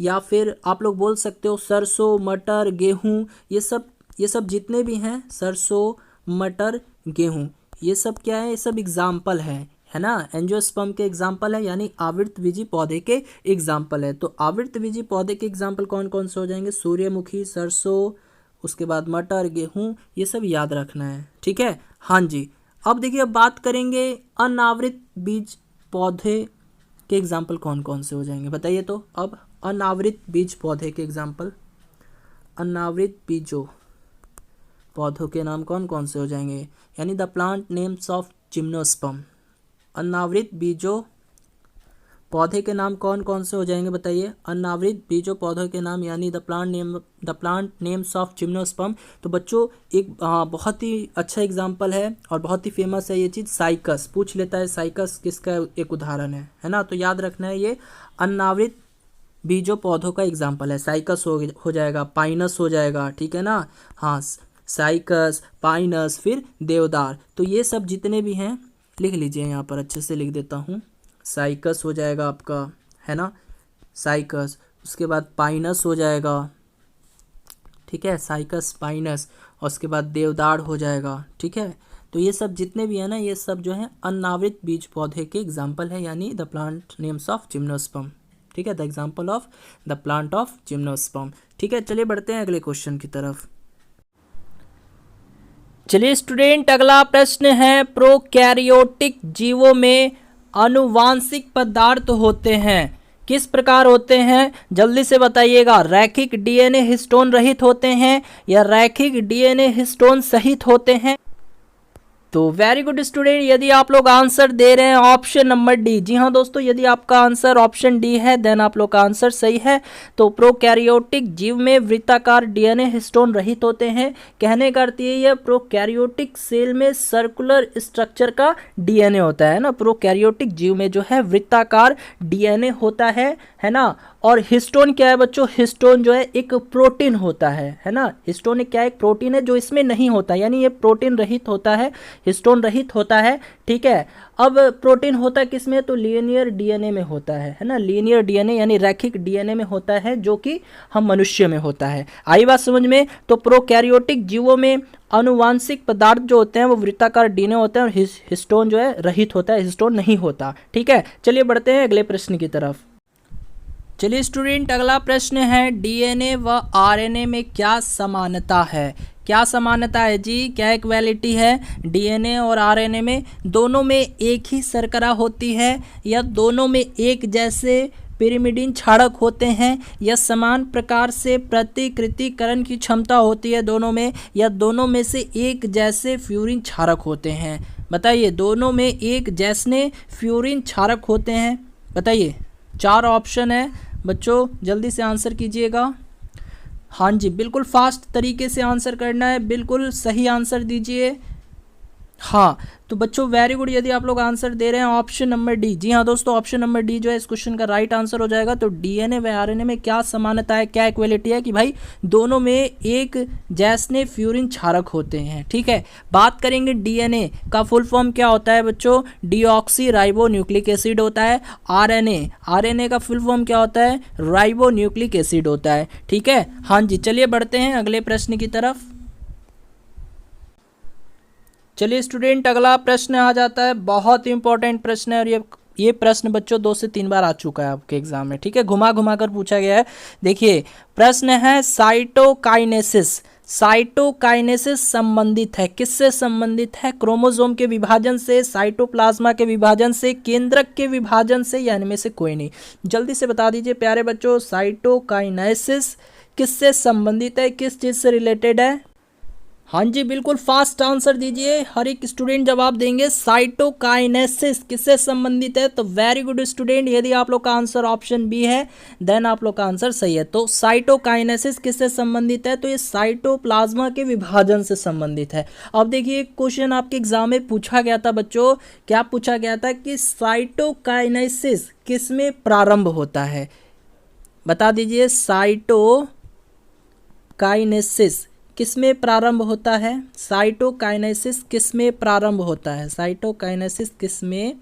S1: या फिर आप लोग बोल सकते हो सरसों, मटर, गेहूँ, ये सब जितने भी हैं, सरसों, मटर, गेहूँ, ये सब क्या है? ये सब एग्जाम्पल है ना, एंजियोस्पर्म के एग्जाम्पल है, यानी आवृतबीजी पौधे के एग्जाम्पल है। तो आवृतबीजी पौधे के एग्जाम्पल कौन कौन से हो जाएंगे? सूर्यमुखी, सरसों, उसके बाद मटर, गेहूँ, ये सब याद रखना है। ठीक है, हाँ जी। अब देखिए, अब बात करेंगे अनावृत बीज पौधे के एग्जाम्पल कौन कौन से हो जाएंगे, बताइए तो। अब अनावृत बीज पौधे के एग्जाम्पल, अनावृत बीजों पौधों के नाम कौन कौन से हो जाएंगे, यानी the plant names of gymnosperm. अनावृत बीजों पौधे के नाम कौन कौन से हो जाएंगे, बताइए। अनावृत बीजों पौधों के नाम, यानी the plant names of gymnosperm. तो बच्चों एक बहुत ही अच्छा एग्जाम्पल है और बहुत ही फेमस है ये चीज़, साइकस पूछ लेता है, साइकस किसका एक उदाहरण है ना। तो याद रखना है, ये अनावृत बीजों पौधों का एग्जाम्पल है। साइकस हो जाएगा, पाइनस हो जाएगा, ठीक है ना, हाँ, साइकस, पाइनस, फिर देवदार। तो ये सब जितने भी हैं लिख लीजिए, यहाँ पर अच्छे से लिख देता हूँ। साइकस हो जाएगा आपका, है ना, साइकस, उसके बाद पाइनस हो जाएगा, ठीक है, साइकस, पाइनस, और उसके बाद देवदार हो जाएगा। ठीक है, तो ये सब जितने भी हैं ना, ये सब जो है अनावृत बीज पौधे के एग्जाम्पल है, यानी the plant names of gymnosperm. ठीक है, the example of the plant of gymnosperm. ठीक है, चलिए बढ़ते हैं अगले क्वेश्चन की तरफ। चलिए स्टूडेंट, अगला प्रश्न है, प्रोकैरियोटिक जीवों में आनुवांशिक पदार्थ होते हैं, किस प्रकार होते हैं, जल्दी से बताइएगा। रैखिक डीएनए हिस्टोन रहित होते हैं या रैखिक डीएनए हिस्टोन सहित होते हैं? तो वेरी गुड स्टूडेंट, यदि आप लोग आंसर दे रहे हैं ऑप्शन नंबर डी। जी हाँ दोस्तों, यदि आपका आंसर ऑप्शन डी है देन आप लोग का आंसर सही है। तो प्रोकैरियोटिक जीव में वृत्ताकार डीएनए हिस्टोन रहित होते हैं। कहने का अर्थ ये प्रोकैरियोटिक सेल में सर्कुलर स्ट्रक्चर का डीएनए होता है ना। प्रोकैरियोटिक जीव में जो है वृत्ताकार डीएनए होता है ना। और हिस्टोन क्या है बच्चों, हिस्टोन जो है एक प्रोटीन होता है ना। हिस्टोन क्या है, एक प्रोटीन है जो इसमें नहीं होता, यानी ये प्रोटीन रहित होता है, हिस्टोन रहित होता है। ठीक है, अब प्रोटीन होता है किसमें, तो लीनियर डीएनए में होता है ना। लीनियर डीएनए यानी रैखिक डीएनए में होता है, जो कि हम मनुष्य में होता है। आई बात समझ में। तो प्रोकैरियोटिक जीवों में आनुवांशिक पदार्थ जो होते हैं वो वृत्ताकार डीएनए होते हैं और हिस्टोन जो है रहित होता है, हिस्टोन नहीं होता। ठीक है, चलिए बढ़ते हैं अगले प्रश्न की तरफ। चलिए स्टूडेंट, अगला प्रश्न है, डीएनए व आरएनए में क्या समानता है? क्या समानता है जी, क्या इक्वालिटी है डीएनए और आरएनए में? दोनों में एक ही शर्करा होती है या दोनों में एक जैसे पिरिमिडीन क्षारक होते हैं या समान प्रकार से प्रतिकृतिकरण की क्षमता होती है दोनों में, या दोनों में से एक जैसे फ्यूरिन क्षारक होते हैं? बताइए, दोनों में एक जैसे फ्यूरिन क्षारक होते हैं, बताइए। 4 ऑप्शन है बच्चों, जल्दी से आंसर कीजिएगा। हाँ जी, बिल्कुल फास्ट तरीके से आंसर करना है, बिल्कुल सही आंसर दीजिए। हाँ तो बच्चों वेरी गुड, यदि आप लोग आंसर दे रहे हैं ऑप्शन नंबर डी। जी हाँ दोस्तों, ऑप्शन नंबर डी जो है इस क्वेश्चन का राइट आंसर हो जाएगा। तो डीएनए व आरएनए में क्या समानता है, क्या इक्वलिटी है कि भाई दोनों में एक जैसे फ्यूरिन क्षारक होते हैं। ठीक है, बात करेंगे डीएनए का फुल फॉर्म क्या होता है बच्चों, डीऑक्सी राइबो न्यूक्लिक एसिड होता है। आरएनए का फुल फॉर्म क्या होता है, राइबो न्यूक्लिक एसिड होता है। ठीक है, हाँ जी, चलिए बढ़ते हैं अगले प्रश्न की तरफ। चलिए स्टूडेंट, अगला प्रश्न आ जाता है, बहुत इंपॉर्टेंट प्रश्न है और ये प्रश्न बच्चों 2 से 3 बार आ चुका है आपके एग्जाम में। ठीक है, घुमा घुमा कर पूछा गया है। देखिए प्रश्न है, साइटोकाइनेसिस। साइटोकाइनेसिस संबंधित है, किससे संबंधित है? क्रोमोसोम के विभाजन से, साइटोप्लाज्मा के विभाजन से, केंद्रक के विभाजन से, या इनमें से कोई नहीं? जल्दी से बता दीजिए प्यारे बच्चों, साइटोकाइनेसिस किससे संबंधित है, किस चीज़ से रिलेटेड है? हाँ जी, बिल्कुल फास्ट आंसर दीजिए, हर एक स्टूडेंट जवाब देंगे। साइटोकाइनेसिस किससे संबंधित है? तो वेरी गुड स्टूडेंट, यदि आप लोग का आंसर ऑप्शन बी है देन आप लोग का आंसर सही है। तो साइटोकाइनेसिस किससे संबंधित है? तो ये साइटोप्लाज्मा के विभाजन से संबंधित है। अब देखिए एक क्वेश्चन आपके एग्जाम में पूछा गया था बच्चों, क्या पूछा गया था कि साइटोकाइनेसिस किस में प्रारंभ होता है? बता दीजिए, साइटोकाइनेसिस किस में प्रारंभ होता है? साइटोकाइनेसिस किस में प्रारंभ होता है? साइटोकाइनेसिस किस में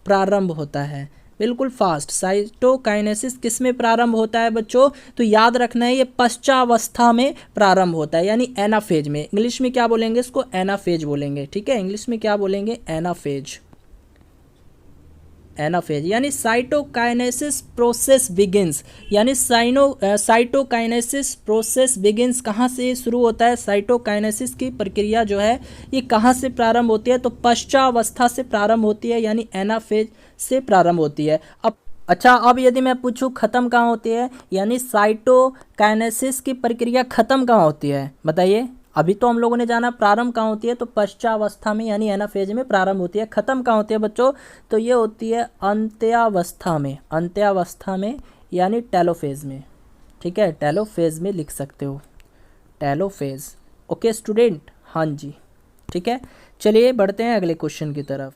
S1: प्रारंभ होता है? बिल्कुल फास्ट, साइटोकाइनेसिस किस में प्रारंभ होता है बच्चों? तो याद रखना है, ये पश्चावस्था में प्रारंभ होता है, यानी एनाफेज में। इंग्लिश में क्या बोलेंगे इसको? एनाफेज बोलेंगे। ठीक है, इंग्लिश में क्या बोलेंगे? एनाफेज। एनाफेज यानी साइटोकाइनेसिस प्रोसेस बिगिंस, यानी साइटोकाइनेसिस प्रोसेस बिगिंस कहाँ से शुरू होता है? साइटोकाइनेसिस की प्रक्रिया जो है ये कहाँ से प्रारंभ होती है? तो पश्चावस्था से प्रारंभ होती है, यानी एनाफेज से प्रारंभ होती है। अब यदि मैं पूछूं खत्म कहाँ होती है, यानी साइटोकाइनेसिस की प्रक्रिया खत्म कहाँ होती है, बताइए। अभी तो हम लोगों ने जाना प्रारंभ कहाँ होती है, तो पश्चावस्था में यानी एनाफेज में प्रारंभ होती है। खत्म कहाँ होती है बच्चों? तो ये होती है अंत्यावस्था में। अंत्यावस्था में यानी टेलोफेज में। ठीक है, टेलोफेज में लिख सकते हो, टेलोफेज। ओके स्टूडेंट, हाँ जी, ठीक है। चलिए बढ़ते हैं अगले क्वेश्चन की तरफ।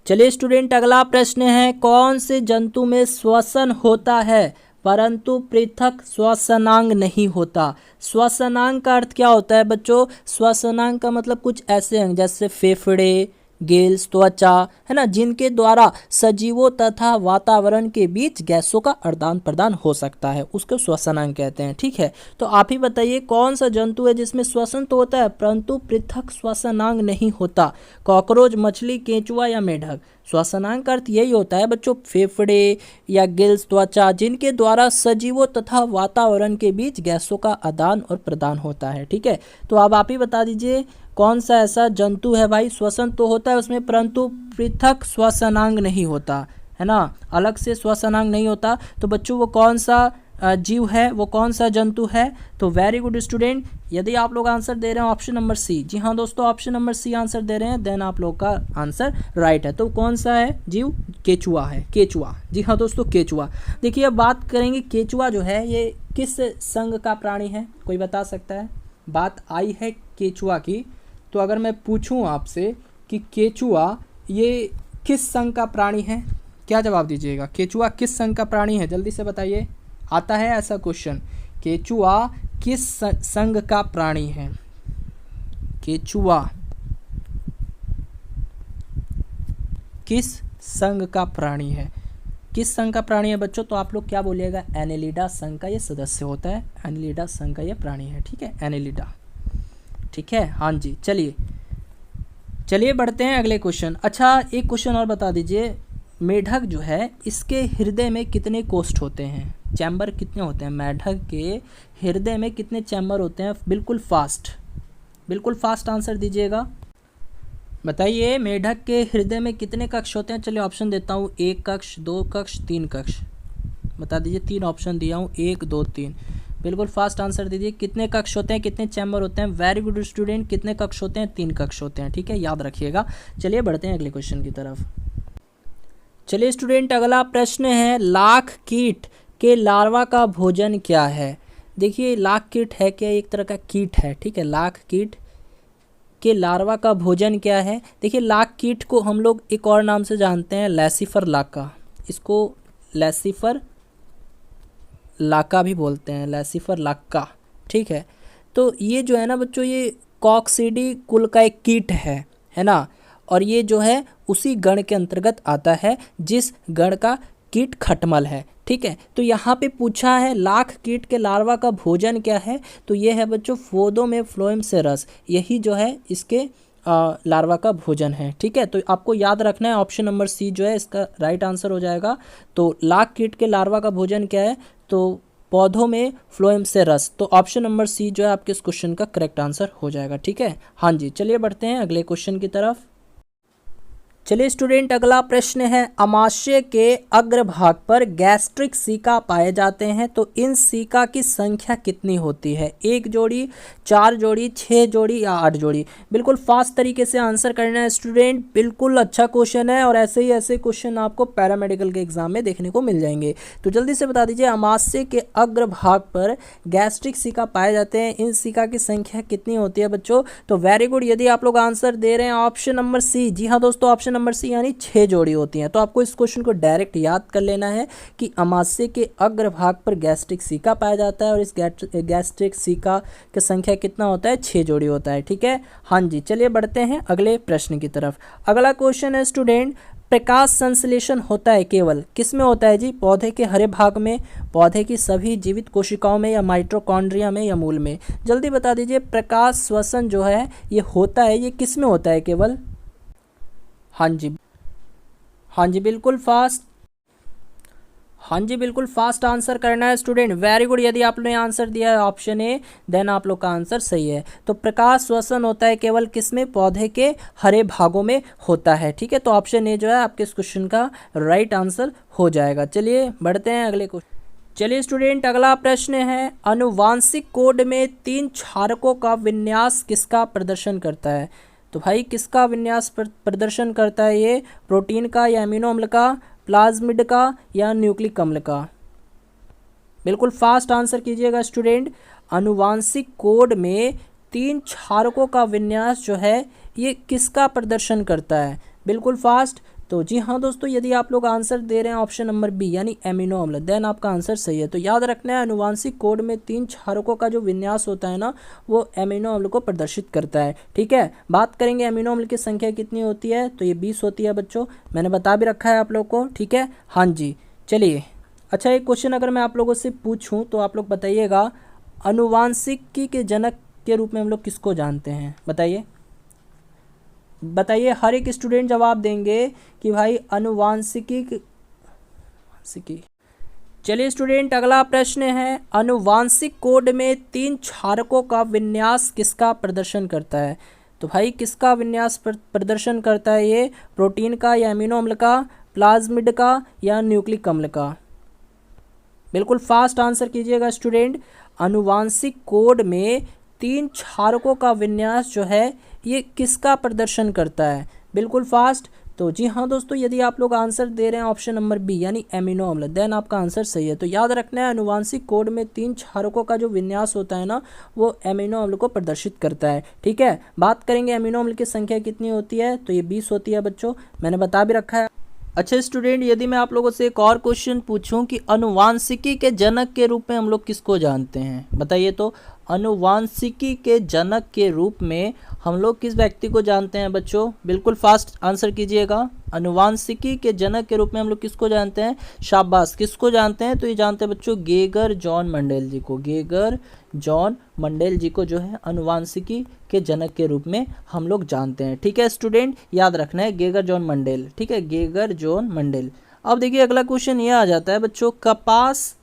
S1: चलिए स्टूडेंट, अगला प्रश्न है, कौन से जंतु में श्वसन होता है परंतु पृथक श्वसनांग नहीं होता? श्वसनांग का अर्थ क्या होता है बच्चों? श्वसनांग का मतलब कुछ ऐसे अंग जैसे फेफड़े, गिल्स, त्वचा, है ना, जिनके द्वारा सजीवों तथा वातावरण के बीच गैसों का आदान प्रदान हो सकता है, उसको श्वसनांग कहते हैं। ठीक है, तो आप ही बताइए कौन सा जंतु है जिसमें श्वसन तो होता है परंतु पृथक श्वसनांग नहीं होता? कॉकरोच, मछली, केंचुआ या मेढक? श्वसनांग का अर्थ यही होता है बच्चों, फेफड़े या गिल्स, त्वचा, जिनके द्वारा सजीवों तथा वातावरण के बीच गैसों का आदान और प्रदान होता है। ठीक है, तो अब आप ही बता दीजिए कौन सा ऐसा जंतु है भाई, श्वसन तो होता है उसमें परंतु पृथक श्वसनांग नहीं होता है ना, अलग से श्वसनांग नहीं होता। तो बच्चों वो कौन सा जीव है, वो कौन सा जंतु है? तो वेरी गुड स्टूडेंट, यदि आप लोग आंसर दे रहे हैं ऑप्शन नंबर सी, जी हाँ दोस्तों ऑप्शन नंबर सी आंसर दे रहे हैं, देन आप लोग का आंसर राइट है। तो कौन सा है जीव? केचुआ है, केचुआ, जी हाँ दोस्तों केचुआ। देखिए अब बात करेंगे केचुआ जो है ये किस संघ का प्राणी है, कोई बता सकता है? बात आई है केचुआ की, तो अगर मैं पूछूं आपसे कि केचुआ ये किस संघ का प्राणी है, क्या जवाब दीजिएगा? केचुआ किस संघ का प्राणी है, जल्दी से बताइए। आता है ऐसा क्वेश्चन, केचुआ किस संघ का प्राणी है? केचुआ किस संघ का प्राणी है? किस संघ का प्राणी है बच्चों? तो आप लोग क्या बोलिएगा? एनेलिडा संघ का ये सदस्य होता है, एनेलिडा संघ का ये प्राणी है। ठीक है, एनेलिडा, ठीक है, हाँ जी। चलिए बढ़ते हैं अगले क्वेश्चन। अच्छा एक क्वेश्चन और बता दीजिए, मेढक जो है इसके हृदय में कितने कोष्ठ होते हैं, चैम्बर कितने होते हैं? मेढक के हृदय में कितने चैम्बर होते हैं? बिल्कुल फास्ट आंसर दीजिएगा, बताइए मेढक के हृदय में कितने कक्ष होते हैं? चलिए ऑप्शन देता हूँ, 1 कक्ष, 2 कक्ष, 3 कक्ष, बता दीजिए। 3 ऑप्शन दिया हूँ, 1 2 3, बिल्कुल फास्ट आंसर दीजिए। कितने कक्ष होते हैं, कितने चैम्बर होते हैं? वेरी गुड स्टूडेंट, कितने कक्ष होते हैं? 3 कक्ष होते हैं। ठीक है, याद रखिएगा। चलिए बढ़ते हैं अगले क्वेश्चन की तरफ। चलिए स्टूडेंट अगला प्रश्न है, लाख कीट के लार्वा का भोजन क्या है? देखिए लाख कीट है क्या? एक तरह का कीट है। ठीक है, लाख कीट के लार्वा का भोजन क्या है? देखिए लाख कीट को हम लोग एक और नाम से जानते हैं, लैसिफर लाका, इसको लैसिफर लाका भी बोलते हैं, लैसिफर लाका। ठीक है, तो ये जो है ना बच्चों, ये कॉक्सीडी कुल का एक कीट है ना, और ये जो है उसी गण के अंतर्गत आता है जिस गण का कीट खटमल है। ठीक है, तो यहाँ पे पूछा है लाख कीट के लार्वा का भोजन क्या है, तो ये है बच्चों फोदो में फ्लोएम से रस, यही जो है इसके लार्वा का भोजन है। ठीक है, तो आपको याद रखना है ऑप्शन नंबर सी जो है इसका राइट आंसर हो जाएगा। तो लाख कीट के लार्वा का भोजन क्या है? तो पौधों में फ्लोएम से रस, तो ऑप्शन नंबर सी जो है आपके इस क्वेश्चन का करेक्ट आंसर हो जाएगा। ठीक है, हाँ जी। चलिए बढ़ते हैं अगले क्वेश्चन की तरफ। चलिए स्टूडेंट अगला प्रश्न है, अमाशय के अग्रभाग पर गैस्ट्रिक सीका पाए जाते हैं, तो इन सीका की संख्या कितनी होती है? 1 जोड़ी, 4 जोड़ी, 6 जोड़ी या 8 जोड़ी? बिल्कुल फास्ट तरीके से आंसर करना है स्टूडेंट, बिल्कुल अच्छा क्वेश्चन है और ऐसे ही ऐसे क्वेश्चन आपको पैरामेडिकल के एग्जाम में देखने को मिल जाएंगे। तो जल्दी से बता दीजिए, अमाशय के अग्रभाग पर गैस्ट्रिक सीका पाए जाते हैं, इन सीका की संख्या कितनी होती है बच्चों? तो वेरी गुड, यदि आप लोग आंसर दे रहे हैं ऑप्शन नंबर सी, जी हाँ दोस्तों ऑप्शन नंबर सी यानी 6 जोड़ी होती हैं। तो आपको इस क्वेश्चन को डायरेक्ट याद कर लेना है कि अमाशय के अग्रभाग पर गैस्ट्रिक सीका पाया जाता है और इस गैस्ट्रिक सीका की संख्या कितना होता है? 6 जोड़ी होता है। ठीक है, हाँ जी। चलिए बढ़ते हैं अगले प्रश्न की तरफ। अगला क्वेश्चन है स्टूडेंट, प्रकाश संश्लेषण होता है केवल किस में होता है जी? पौधे के हरे भाग में, पौधे की सभी जीवित कोशिकाओं में, या माइटोकॉन्ड्रिया में, या मूल में? जल्दी बता दीजिए, प्रकाश श्वसन जो है ये होता है, ये किस में होता है केवल? हाँ जी बिल्कुल फास्ट, हाँ जी बिल्कुल फास्ट आंसर करना है स्टूडेंट, वेरी गुड। यदि आपने आंसर दिया है ऑप्शन ए, देन आप लोग का आंसर सही है। तो प्रकाश श्वसन होता है केवल किस में? पौधे के हरे भागों में होता है। ठीक है, तो ऑप्शन ए जो है आपके इस क्वेश्चन का राइट आंसर हो जाएगा। चलिए बढ़ते हैं अगले क्वेश्चन। चलिए स्टूडेंट अगला प्रश्न है, अनुवांशिक कोड में 3 क्षारकों का विन्यास किसका प्रदर्शन करता है? तो भाई किसका विन्यास प्रदर्शन करता है ये? प्रोटीन का, या अमीनो अम्ल का, प्लाज्मिड का, या न्यूक्लिक अम्ल का? बिल्कुल फास्ट आंसर कीजिएगा स्टूडेंट। अनुवांशिक कोड में 3 क्षारकों का विन्यास जो है ये किसका प्रदर्शन करता है? बिल्कुल फास्ट। तो जी हाँ दोस्तों, यदि आप लोग आंसर दे रहे हैं ऑप्शन नंबर बी यानी एमिनो अम्ल, देन आपका आंसर सही है। तो याद रखना है अनुवांशिक कोड में 3 क्षारकों का जो विन्यास होता है ना, वो एमिनो अम्ल को प्रदर्शित करता है। ठीक है, बात करेंगे एमिनो अम्ल की संख्या कितनी होती है, तो ये 20 होती है बच्चों, मैंने बता भी रखा है आप लोग को। ठीक है, हाँ जी। चलिए अच्छा, एक क्वेश्चन अगर मैं आप लोगों से पूछूँ तो आप लोग बताइएगा, अनुवांशिकी के जनक के रूप में हम लोग किसको जानते हैं? बताइए, बताइए, हर एक स्टूडेंट जवाब देंगे कि भाई अनुवांशिकी। चलिए स्टूडेंट, अगला प्रश्न है, अनुवांशिक कोड में 3 क्षारकों का विन्यास किसका प्रदर्शन करता है? तो भाई किसका विन्यास प्रदर्शन करता है ये? प्रोटीन का या अमीनो अम्ल का, प्लाज्मिड का या न्यूक्लिक अम्ल का? बिल्कुल फास्ट आंसर कीजिएगा स्टूडेंट। अनुवांशिक कोड में 3 क्षारकों का विन्यास जो है ये किसका प्रदर्शन करता है? बिल्कुल फास्ट। तो जी हाँ दोस्तों, यदि आप लोग आंसर दे रहे हैं ऑप्शन नंबर बी यानी एमिनो अम्ल, देन आपका आंसर सही है। तो याद रखना है, अनुवांशिक कोड में 3 क्षारकों का जो विन्यास होता है ना, वो एमिनो अम्ल को प्रदर्शित करता है। ठीक है, बात करेंगे एमिनो अम्ल की संख्या कितनी होती है, तो ये 20 होती है बच्चों, मैंने बता भी रखा है। अच्छा स्टूडेंट, यदि मैं आप लोगों से एक और क्वेश्चन पूछूं कि अनुवांशिकी के जनक के रूप में हम लोग किसको जानते हैं, बताइए तो। अनुवांशिकी के जनक के रूप में हम लोग किस व्यक्ति को जानते हैं बच्चों? बिल्कुल फास्ट आंसर कीजिएगा। अनुवांशिकी के जनक के रूप में हम लोग किसको जानते हैं? शाबाश, किसको जानते हैं? तो ये जानते हैं बच्चों, गेगर जॉन मंडेल जी को। गेगर जॉन मंडेल जी को जो है अनुवांशिकी के जनक के रूप में हम लोग जानते हैं। ठीक है स्टूडेंट, याद रखना है गेगर जॉन मंडेल। ठीक है, गेगर जॉन मंडेल। अब देखिए अगला क्वेश्चन ये आ जाता है बच्चों, कपास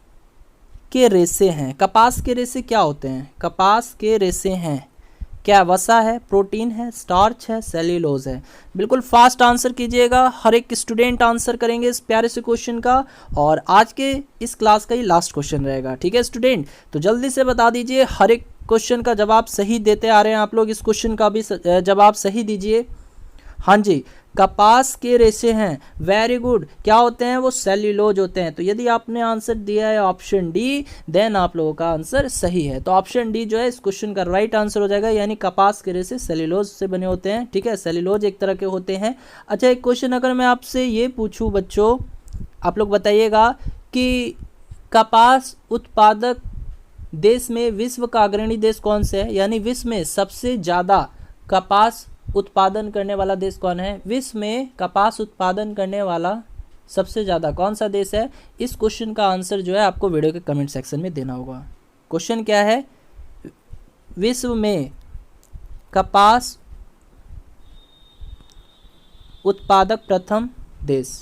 S1: के रेशे हैं। कपास के रेशे क्या होते हैं? कपास के रेशे हैं क्या? वसा है, प्रोटीन है, स्टार्च है, सेल्यूलोज है? बिल्कुल फास्ट आंसर कीजिएगा। हर एक स्टूडेंट आंसर करेंगे इस प्यारे से क्वेश्चन का, और आज के इस क्लास का ही लास्ट क्वेश्चन रहेगा। ठीक है स्टूडेंट, तो जल्दी से बता दीजिए, हर एक क्वेश्चन का जवाब सही देते आ रहे हैं आप लोग, इस क्वेश्चन का भी जवाब सही दीजिए। हाँ जी, कपास के रेशे हैं, वेरी गुड। क्या होते हैं वो? सेल्यूलोज होते हैं। तो यदि आपने आंसर दिया है ऑप्शन डी, देन आप लोगों का आंसर सही है। तो ऑप्शन डी जो है इस क्वेश्चन का राइट आंसर हो जाएगा, यानी कपास के रेशे सेल्यूलोज से बने होते हैं। ठीक है, सेल्यूलोज एक तरह के होते हैं। अच्छा, एक क्वेश्चन अगर मैं आपसे ये पूछूं बच्चों, आप लोग बताइएगा कि कपास उत्पादक देश में विश्व का अग्रणी देश कौन से है? यानी विश्व में सबसे ज़्यादा कपास उत्पादन करने वाला देश कौन है? विश्व में कपास उत्पादन करने वाला सबसे ज़्यादा कौन सा देश है? इस क्वेश्चन का आंसर जो है आपको वीडियो के कमेंट सेक्शन में देना होगा। क्वेश्चन क्या है? विश्व में कपास उत्पादक प्रथम देश,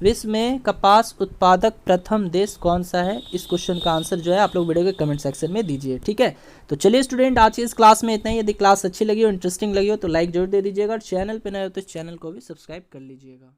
S1: विश्व में कपास उत्पादक प्रथम देश कौन सा है? इस क्वेश्चन का आंसर जो है आप लोग वीडियो के कमेंट सेक्शन में दीजिए। ठीक है, तो चलिए स्टूडेंट, आज की इस क्लास में इतना ही। यदि क्लास अच्छी लगी हो, इंटरेस्टिंग लगी हो, तो लाइक जरूर दे दीजिएगा। चैनल पे नए हो तो इस चैनल को भी सब्सक्राइब कर लीजिएगा।